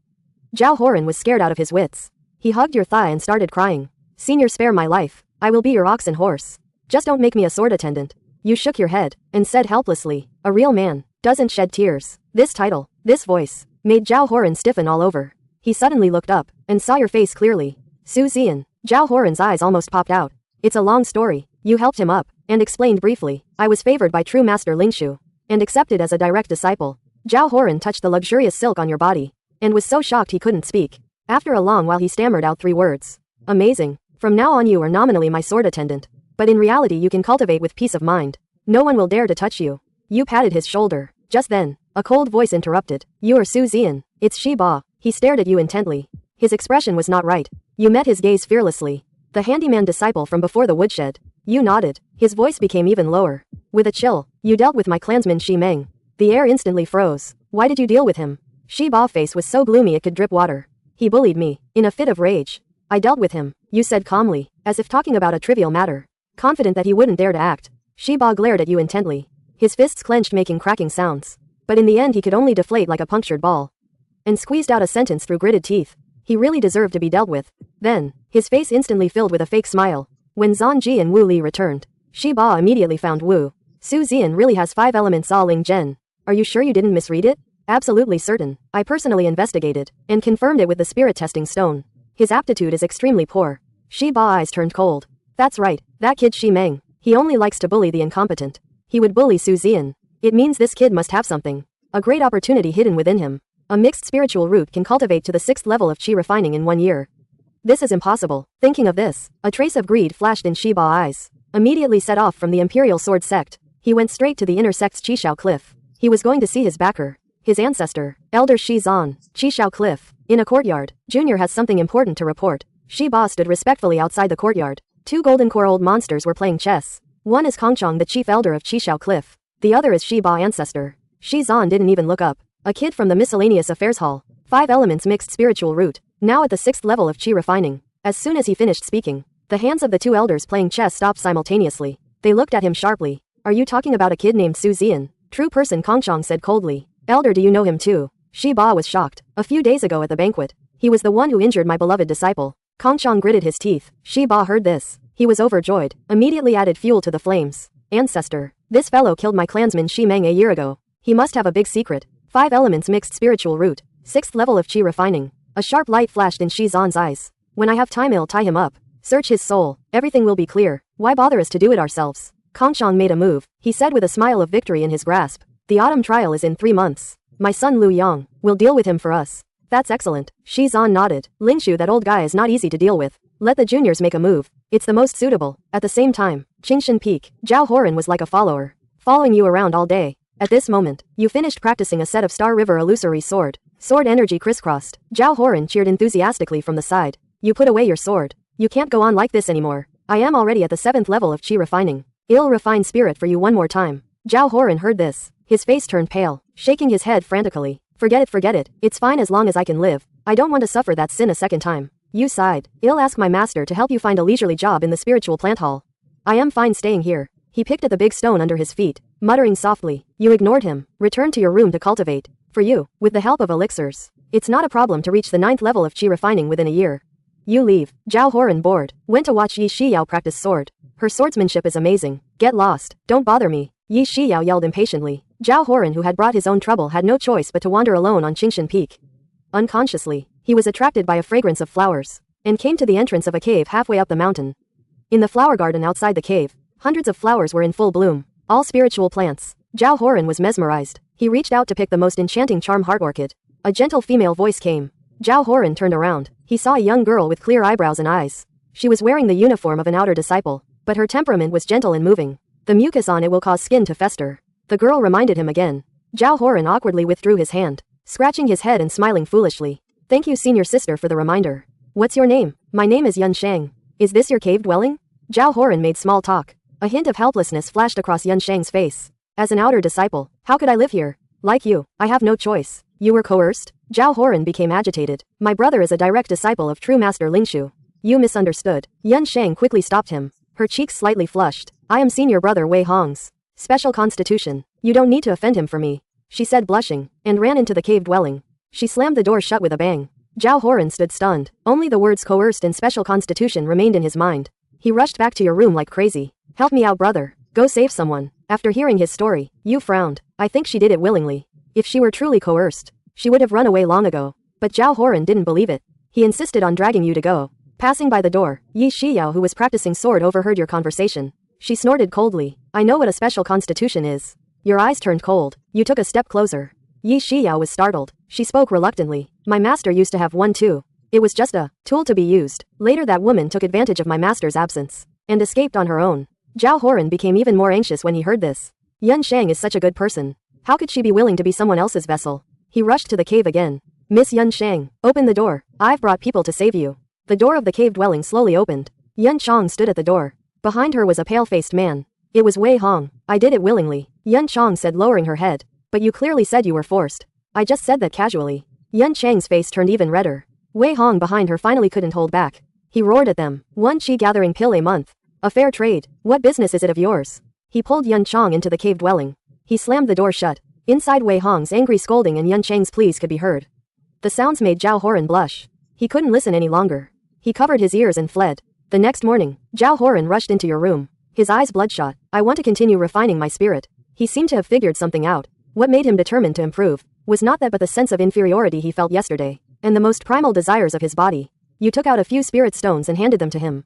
Zhao Horan was scared out of his wits. He hugged your thigh and started crying. Senior, spare my life. I will be your ox and horse. Just don't make me a sword attendant. You shook your head and said helplessly, a real man doesn't shed tears. This title, this voice, made Zhao Horan stiffen all over. He suddenly looked up and saw your face clearly. Su Zian. Zhao Horan's eyes almost popped out. It's a long story. You helped him up and explained briefly. I was favored by true master Lingshu and accepted as a direct disciple. Zhao Horan touched the luxurious silk on your body and was so shocked he couldn't speak. After a long while he stammered out 3 words. Amazing. From now on you are nominally my sword attendant. But in reality you can cultivate with peace of mind. No one will dare to touch you. You patted his shoulder. Just then, a cold voice interrupted. You are Su Zian. It's Shi Ba. He stared at you intently. His expression was not right. You met his gaze fearlessly. The handyman disciple from before the woodshed. You nodded. His voice became even lower. With a chill, you dealt with my clansman Shi Meng. The air instantly froze. Why did you deal with him? Shi Ba's face was so gloomy it could drip water. He bullied me, in a fit of rage. I dealt with him, you said calmly, as if talking about a trivial matter. Confident that he wouldn't dare to act. Shi Ba glared at you intently. His fists clenched making cracking sounds. But in the end he could only deflate like a punctured ball. And squeezed out a sentence through gritted teeth. He really deserved to be dealt with. Then, his face instantly filled with a fake smile. When Zhan Ji and Wu Li returned, Shi Ba immediately found Wu. Su Zian really has 5 elements all Ling Zhen. Are you sure you didn't misread it? Absolutely certain. I personally investigated and confirmed it with the spirit testing stone. His aptitude is extremely poor. Shi Ba's eyes turned cold. That's right, that kid Shi Meng. He only likes to bully the incompetent. He would bully Su Zian. It means this kid must have something. A great opportunity hidden within him. A mixed spiritual root can cultivate to the 6th level of Qi refining in 1 year. This is impossible. Thinking of this, a trace of greed flashed in Shi Ba's eyes. Immediately set off from the Imperial Sword Sect, he went straight to the inner sect's Qishao Cliff. He was going to see his backer. His ancestor, Elder Shi Zan, Qishao Cliff. In a courtyard, Junior has something important to report. Shi Ba stood respectfully outside the courtyard. 2 golden core old monsters were playing chess. One is Kongchong, the chief elder of Qishao Cliff. The other is Shi Ba's ancestor. Shi Zan didn't even look up. A kid from the miscellaneous affairs hall. 5 elements mixed spiritual root. Now at the 6th level of Qi refining. As soon as he finished speaking, the hands of the 2 elders playing chess stopped simultaneously. They looked at him sharply. Are you talking about a kid named Su Zian? True person, Kongchong said coldly. Elder, do you know him too? Shi Ba was shocked. A few days ago at the banquet, he was the one who injured my beloved disciple. Kongchong gritted his teeth. Shi Ba heard this. He was overjoyed. Immediately added fuel to the flames. Ancestor. This fellow killed my clansman Shi Meng a year ago. He must have a big secret. 5 elements mixed spiritual root. 6th level of Qi refining. A sharp light flashed in Shi Zan's eyes. When I have time I'll tie him up. Search his soul. Everything will be clear. Why bother us to do it ourselves? Kongchong made a move. He said with a smile of victory in his grasp. The autumn trial is in 3 months. My son Liu Yang will deal with him for us. That's excellent. Shi Zan nodded. Lingshu, that old guy is not easy to deal with. Let the juniors make a move. It's the most suitable. At the same time, Qingshan Peak, Zhao Horan was like a follower. Following you around all day. At this moment, you finished practicing a set of Star River illusory sword. Sword energy crisscrossed. Zhao Horan cheered enthusiastically from the side. You put away your sword. You can't go on like this anymore. I am already at the 7th level of Qi refining. I'll refine spirit for you one more time. Zhao Horan heard this. His face turned pale, shaking his head frantically. Forget it. It's fine as long as I can live. I don't want to suffer that sin a second time. You sighed. I'll ask my master to help you find a leisurely job in the spiritual plant hall. I am fine staying here. He picked at the big stone under his feet, muttering softly. You ignored him. Return to your room to cultivate. For you, with the help of elixirs. It's not a problem to reach the 9th level of Qi refining within a year. You leave. Zhao Horan, bored, went to watch Yi Shiyao practice sword. Her swordsmanship is amazing. Get lost. Don't bother me. Yi Shiyao yelled impatiently. Zhao Horan, who had brought his own trouble, had no choice but to wander alone on Qingshan Peak. Unconsciously, he was attracted by a fragrance of flowers, and came to the entrance of a cave halfway up the mountain. In the flower garden outside the cave, hundreds of flowers were in full bloom, all spiritual plants. Zhao Horan was mesmerized. He reached out to pick the most enchanting charm heart orchid. A gentle female voice came. Zhao Horan turned around. He saw a young girl with clear eyebrows and eyes. She was wearing the uniform of an outer disciple, but her temperament was gentle and moving. The mucus on it will cause skin to fester. The girl reminded him again. Zhao Horan awkwardly withdrew his hand, scratching his head and smiling foolishly. Thank you, senior sister, for the reminder. What's your name? My name is Yun Shang. Is this your cave dwelling? Zhao Horan made small talk. A hint of helplessness flashed across Yun Shang's face. As an outer disciple, how could I live here? Like you, I have no choice. You were coerced? Zhao Horan became agitated. My brother is a direct disciple of true master Lingshu. You misunderstood. Yun Shang quickly stopped him. Her cheeks slightly flushed. I am senior brother Wei Hong's Special constitution. You don't need to offend him for me, she said blushing, and ran into the cave dwelling. She slammed the door shut with a bang. Zhao Horan stood stunned. Only the words coerced and special constitution remained in his mind. He rushed back to your room like crazy. Help me out, brother. Go save someone. After hearing his story, Yu frowned. I think she did it willingly. If she were truly coerced, she would have run away long ago. But Zhao Horan didn't believe it. He insisted on dragging Yu to go. Passing by the door, Yi Shiyao, who was practicing sword, overheard your conversation. She snorted coldly. I know what a special constitution is. Your eyes turned cold. You took a step closer. Yi Shiyao was startled. She spoke reluctantly. My master used to have one too. It was just a tool to be used. Later that woman took advantage of my master's absence and escaped on her own. Zhao Horan became even more anxious when he heard this. Yun Shang is such a good person. How could she be willing to be someone else's vessel? He rushed to the cave again. Miss Yun Shang, open the door. I've brought people to save you. The door of the cave dwelling slowly opened. Yun Chong stood at the door. Behind her was a pale-faced man. It was Wei Hong. I did it willingly, Yun Chong said, lowering her head. But you clearly said you were forced. I just said that casually. Yun Chang's face turned even redder. Wei Hong behind her finally couldn't hold back. He roared at them. 1 chi gathering pill a month. A fair trade. What business is it of yours? He pulled Yun Chong into the cave dwelling. He slammed the door shut. Inside, Wei Hong's angry scolding and Yun Chang's pleas could be heard. The sounds made Zhao Horan blush. He couldn't listen any longer. He covered his ears and fled. The next morning, Zhao Horan rushed into your room. His eyes bloodshot. I want to continue refining my spirit. He seemed to have figured something out. What made him determined to improve was not that but the sense of inferiority he felt yesterday, and the most primal desires of his body. You took out a few spirit stones and handed them to him.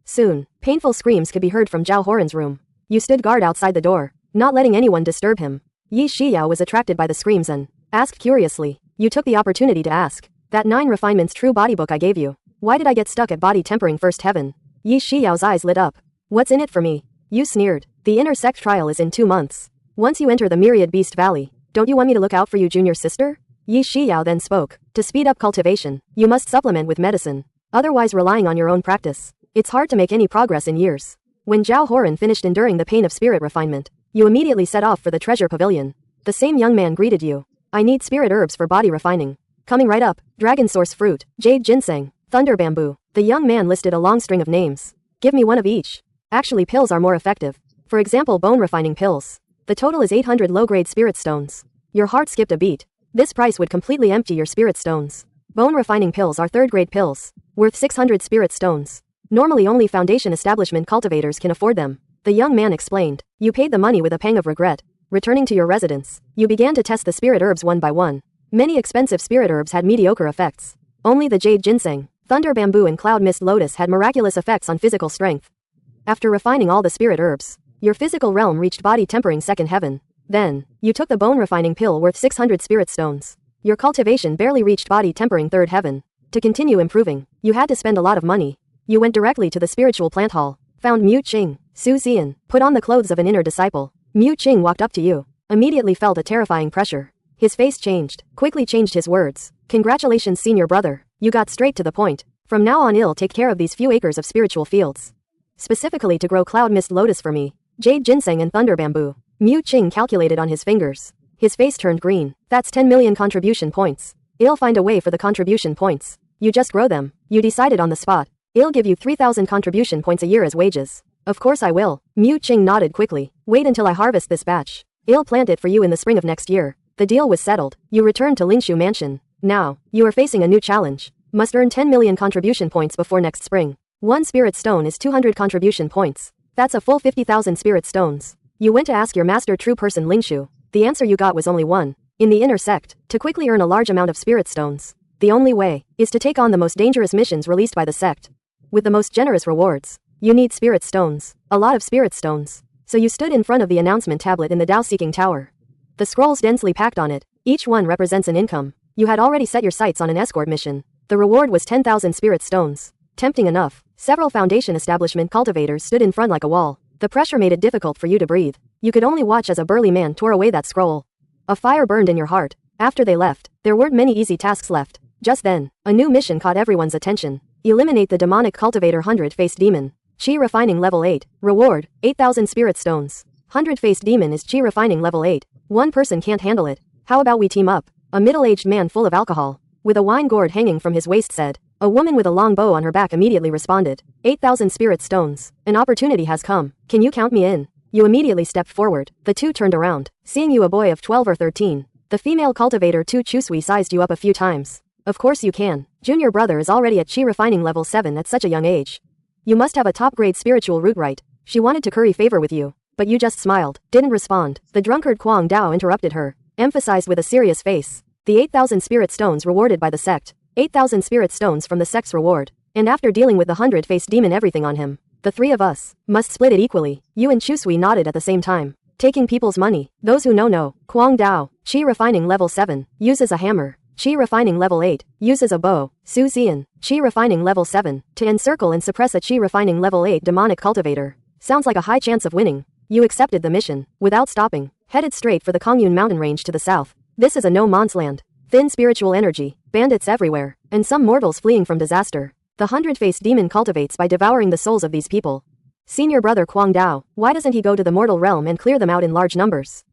Soon, painful screams could be heard from Zhao Horan's room. You stood guard outside the door, not letting anyone disturb him. Yi Shiyao was attracted by the screams and asked curiously. You took the opportunity to ask. That 9 refinements true body book I gave you. Why did I get stuck at body tempering first heaven? Yi Shiyao's eyes lit up. What's in it for me? You sneered. The inner sect trial is in 2 months. Once you enter the Myriad Beast Valley, don't you want me to look out for you, junior sister? Yi Shiyao then spoke. To speed up cultivation, you must supplement with medicine. Otherwise, relying on your own practice, it's hard to make any progress in years. When Zhao Horan finished enduring the pain of spirit refinement, you immediately set off for the treasure pavilion. The same young man greeted you. I need spirit herbs for body refining. Coming right up, dragon source fruit, jade ginseng, thunder bamboo. The young man listed a long string of names. Give me one of each. Actually, pills are more effective. For example, bone refining pills. The total is 800 low-grade spirit stones. Your heart skipped a beat. This price would completely empty your spirit stones. Bone refining pills are third-grade pills, worth 600 spirit stones. Normally only foundation establishment cultivators can afford them. The young man explained. You paid the money with a pang of regret. Returning to your residence, you began to test the spirit herbs one by one. Many expensive spirit herbs had mediocre effects. Only the jade ginseng, thunder bamboo and cloud mist lotus had miraculous effects on physical strength. After refining all the spirit herbs, your physical realm reached body tempering second heaven. Then, you took the bone refining pill worth 600 spirit stones. Your cultivation barely reached body tempering third heaven. To continue improving, you had to spend a lot of money. You went directly to the spiritual plant hall, found Mu Qing, Su Xian, put on the clothes of an inner disciple. Mu Qing walked up to you, immediately felt a terrifying pressure. His face changed, quickly changed his words. Congratulations, senior brother. You got straight to the point. From now on, I'll take care of these few acres of spiritual fields. Specifically to grow cloud mist lotus for me, jade ginseng and thunder bamboo. Mu Qing calculated on his fingers. His face turned green. That's 10 million contribution points. I'll find a way for the contribution points. You just grow them. You decided on the spot. I'll give you 3,000 contribution points a year as wages. Of course I will. Mu Qing nodded quickly. Wait until I harvest this batch. I'll plant it for you in the spring of next year. The deal was settled. You returned to Lingshu Mansion. Now, you are facing a new challenge. Must earn 10 million contribution points before next spring. 1 spirit stone is 200 contribution points. That's a full 50,000 spirit stones. You went to ask your master true person Lingshu. The answer you got was only one. In the inner sect, to quickly earn a large amount of spirit stones, the only way is to take on the most dangerous missions released by the sect. With the most generous rewards, you need spirit stones. A lot of spirit stones. So you stood in front of the announcement tablet in the Dao-seeking tower. The scrolls densely packed on it, each one represents an income. You had already set your sights on an escort mission. The reward was 10,000 spirit stones. Tempting enough, several foundation establishment cultivators stood in front like a wall. The pressure made it difficult for you to breathe. You could only watch as a burly man tore away that scroll. A fire burned in your heart. After they left, there weren't many easy tasks left. Just then, a new mission caught everyone's attention. Eliminate the demonic cultivator 100-faced demon. Chi refining level 8. Reward, 8,000 spirit stones. 100-faced demon is chi refining level 8. One person can't handle it. How about we team up? A middle-aged man full of alcohol, with a wine gourd hanging from his waist said. A woman with a long bow on her back immediately responded. 8,000 spirit stones. An opportunity has come. Can you count me in? You immediately stepped forward. The two turned around, seeing you a boy of 12 or 13. The female cultivator Tu Chusui sized you up a few times. Of course you can. Junior brother is already at chi refining level 7 at such a young age. You must have a top-grade spiritual root right. She wanted to curry favor with you, but you just smiled, didn't respond. The drunkard Kuang Dao interrupted her, emphasized with a serious face. The 8,000 spirit stones rewarded by the sect. 8,000 spirit stones from the sect's reward. And after dealing with the 100-faced demon everything on him, the three of us must split it equally. You and Chusui nodded at the same time. Taking people's money. Those who know. Kuang Dao, chi refining level 7, uses a hammer. Chi refining level 8, uses a bow. Su Xian, chi refining level 7, to encircle and suppress a chi refining level 8 demonic cultivator. Sounds like a high chance of winning. You accepted the mission, without stopping, headed straight for the Kongyun mountain range to the south. This is a no-man's land. Thin spiritual energy, bandits everywhere, and some mortals fleeing from disaster. The 100-faced demon cultivates by devouring the souls of these people. Senior brother Kuang Dao, why doesn't he go to the mortal realm and clear them out in large numbers?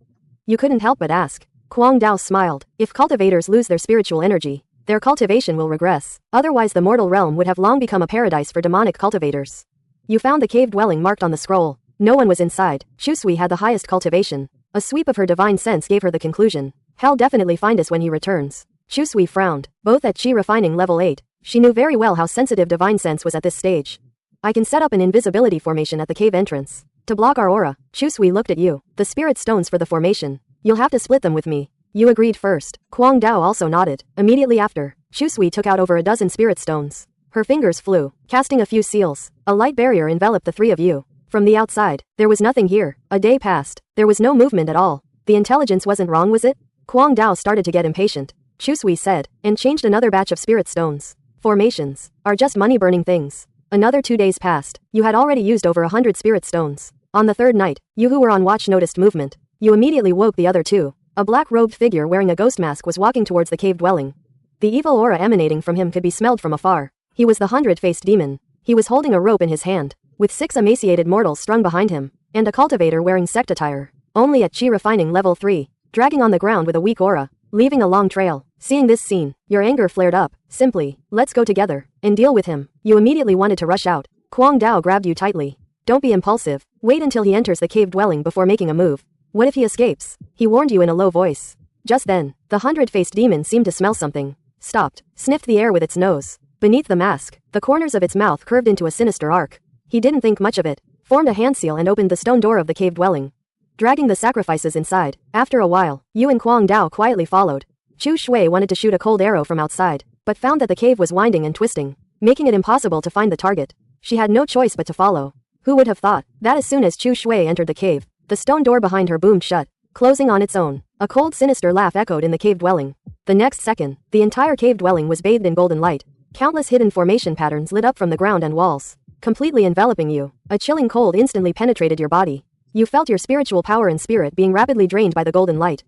You couldn't help but ask. Kuang Dao smiled. If cultivators lose their spiritual energy, their cultivation will regress. Otherwise the mortal realm would have long become a paradise for demonic cultivators. You found the cave dwelling marked on the scroll. No one was inside. Chusui had the highest cultivation. A sweep of her divine sense gave her the conclusion. He'll definitely find us when he returns. Chusui frowned. Both at chi refining level 8. She knew very well how sensitive divine sense was at this stage. I can set up an invisibility formation at the cave entrance to block our aura. Chusui looked at you. The spirit stones for the formation. You'll have to split them with me. You agreed first. Kuang Dao also nodded. Immediately after, Chusui took out over a dozen spirit stones. Her fingers flew, casting a few seals. A light barrier enveloped the three of you. From the outside, there was nothing here. A day passed. There was no movement at all. The intelligence wasn't wrong, was it? Kuang Dao started to get impatient. Chusui said, and changed another batch of spirit stones. Formations are just money-burning things. Another 2 days passed. You had already used over 100 spirit stones. On the third night, you who were on watch noticed movement. You immediately woke the other two. A black-robed figure wearing a ghost mask was walking towards the cave dwelling. The evil aura emanating from him could be smelled from afar. He was the 100-faced demon. He was holding a rope in his hand, with 6 emaciated mortals strung behind him, and a cultivator wearing sect attire, only at chi refining level 3, dragging on the ground with a weak aura, leaving a long trail. Seeing this scene, your anger flared up. Simply, let's go together and deal with him. You immediately wanted to rush out. Kuang Dao grabbed you tightly. Don't be impulsive. Wait until he enters the cave dwelling before making a move. What if he escapes? He warned you in a low voice. Just then, the 100-faced demon seemed to smell something. Stopped, sniffed the air with its nose. Beneath the mask, the corners of its mouth curved into a sinister arc. He didn't think much of it, formed a hand seal and opened the stone door of the cave dwelling, dragging the sacrifices inside. After a while, you and Kuang Dao quietly followed. Chu Shui wanted to shoot a cold arrow from outside, but found that the cave was winding and twisting, making it impossible to find the target. She had no choice but to follow. Who would have thought that as soon as Chu Shui entered the cave, the stone door behind her boomed shut, closing on its own. A cold, sinister laugh echoed in the cave dwelling. The next second, the entire cave dwelling was bathed in golden light. Countless hidden formation patterns lit up from the ground and walls, completely enveloping you. A chilling cold instantly penetrated your body. You felt your spiritual power and spirit being rapidly drained by the golden light.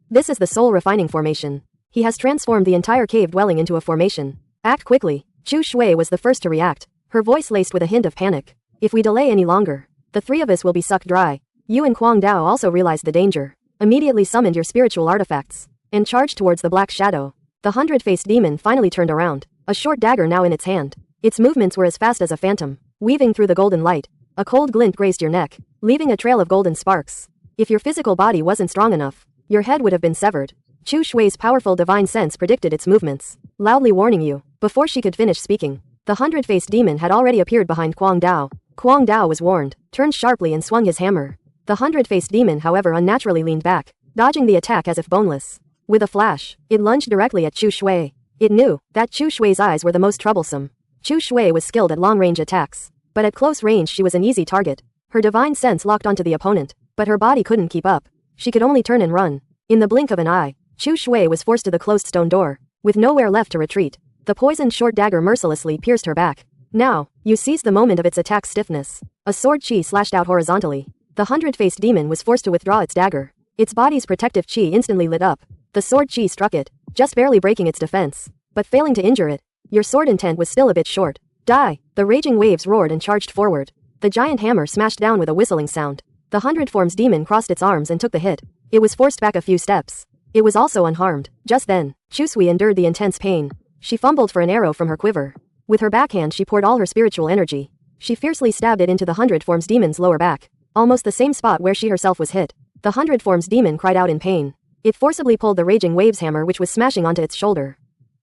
This is the soul refining formation. He has transformed the entire cave dwelling into a formation. Act quickly. Chu Shui was the first to react, her voice laced with a hint of panic. If we delay any longer, the three of us will be sucked dry. You and Kuang Dao also realized the danger. Immediately summoned your spiritual artifacts, and charged towards the black shadow. The 100-faced demon finally turned around, a short dagger now in its hand. Its movements were as fast as a phantom, weaving through the golden light. A cold glint grazed your neck, leaving a trail of golden sparks. If your physical body wasn't strong enough, your head would have been severed. Chu Shui's powerful divine sense predicted its movements, loudly warning you. Before she could finish speaking, the 100-faced demon had already appeared behind Kuang Dao. Kuang Dao was warned, turned sharply and swung his hammer. The 100-faced demon however unnaturally leaned back, dodging the attack as if boneless. With a flash, it lunged directly at Chu Shui. It knew that Chu Shui's eyes were the most troublesome. Chu Shui was skilled at long-range attacks, but at close range she was an easy target. Her divine sense locked onto the opponent, but her body couldn't keep up. She could only turn and run. In the blink of an eye, Chu Shui was forced to the closed stone door, with nowhere left to retreat. The poisoned short dagger mercilessly pierced her back. Now, you seized the moment of its attack's stiffness. A sword chi slashed out horizontally. The 100-faced demon was forced to withdraw its dagger. Its body's protective chi instantly lit up. The sword chi struck it, just barely breaking its defense, but failing to injure it. Your sword intent was still a bit short. Die! The raging waves roared and charged forward. The giant hammer smashed down with a whistling sound. The 100 Forms demon crossed its arms and took the hit. It was forced back a few steps. It was also unharmed. Just then, Chu Sui endured the intense pain. She fumbled for an arrow from her quiver. With her backhand she poured all her spiritual energy. She fiercely stabbed it into the 100 Forms demon's lower back. almost the same spot where she herself was hit. The 100 Forms demon cried out in pain. It forcibly pulled the Raging Waves hammer which was smashing onto its shoulder.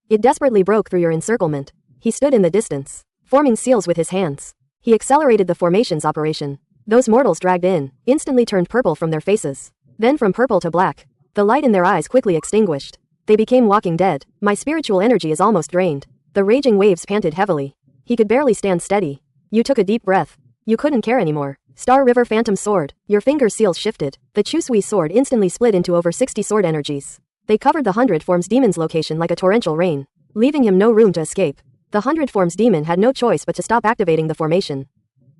It desperately broke through your encirclement. He stood in the distance, forming seals with his hands. He accelerated the formation's operation. Those mortals dragged in, instantly turned purple from their faces. Then from purple to black. The light in their eyes quickly extinguished. They became walking dead. My spiritual energy is almost drained. The Raging Waves panted heavily. He could barely stand steady. You took a deep breath. You couldn't care anymore. Star River Phantom Sword. Your finger seals shifted. The Chusui sword instantly split into over 60 sword energies. They covered the 100 Forms demon's location like a torrential rain, leaving him no room to escape. The 100 Forms demon had no choice but to stop activating the formation,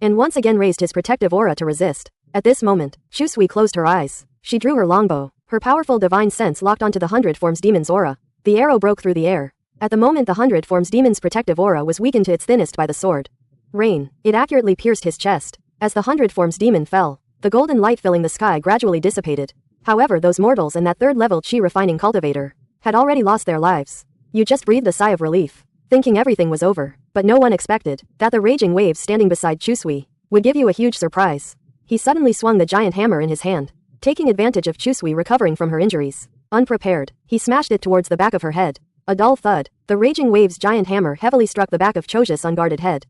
and once again raised his protective aura to resist. At this moment, Chusui closed her eyes. She drew her longbow. Her powerful divine sense locked onto the 100 Forms demon's aura. The arrow broke through the air. At the moment the 100 Forms demon's protective aura was weakened to its thinnest by the sword. Rain. It accurately pierced his chest. As the 100 Forms demon fell, the golden light filling the sky gradually dissipated. However, those mortals and that third-level chi refining cultivator had already lost their lives. You just breathed a sigh of relief, thinking everything was over, but no one expected that the Raging Waves standing beside Chusui would give you a huge surprise. He suddenly swung the giant hammer in his hand, taking advantage of Chusui recovering from her injuries. Unprepared, he smashed it towards the back of her head. A dull thud. The Raging Waves' giant hammer heavily struck the back of Choja's unguarded head.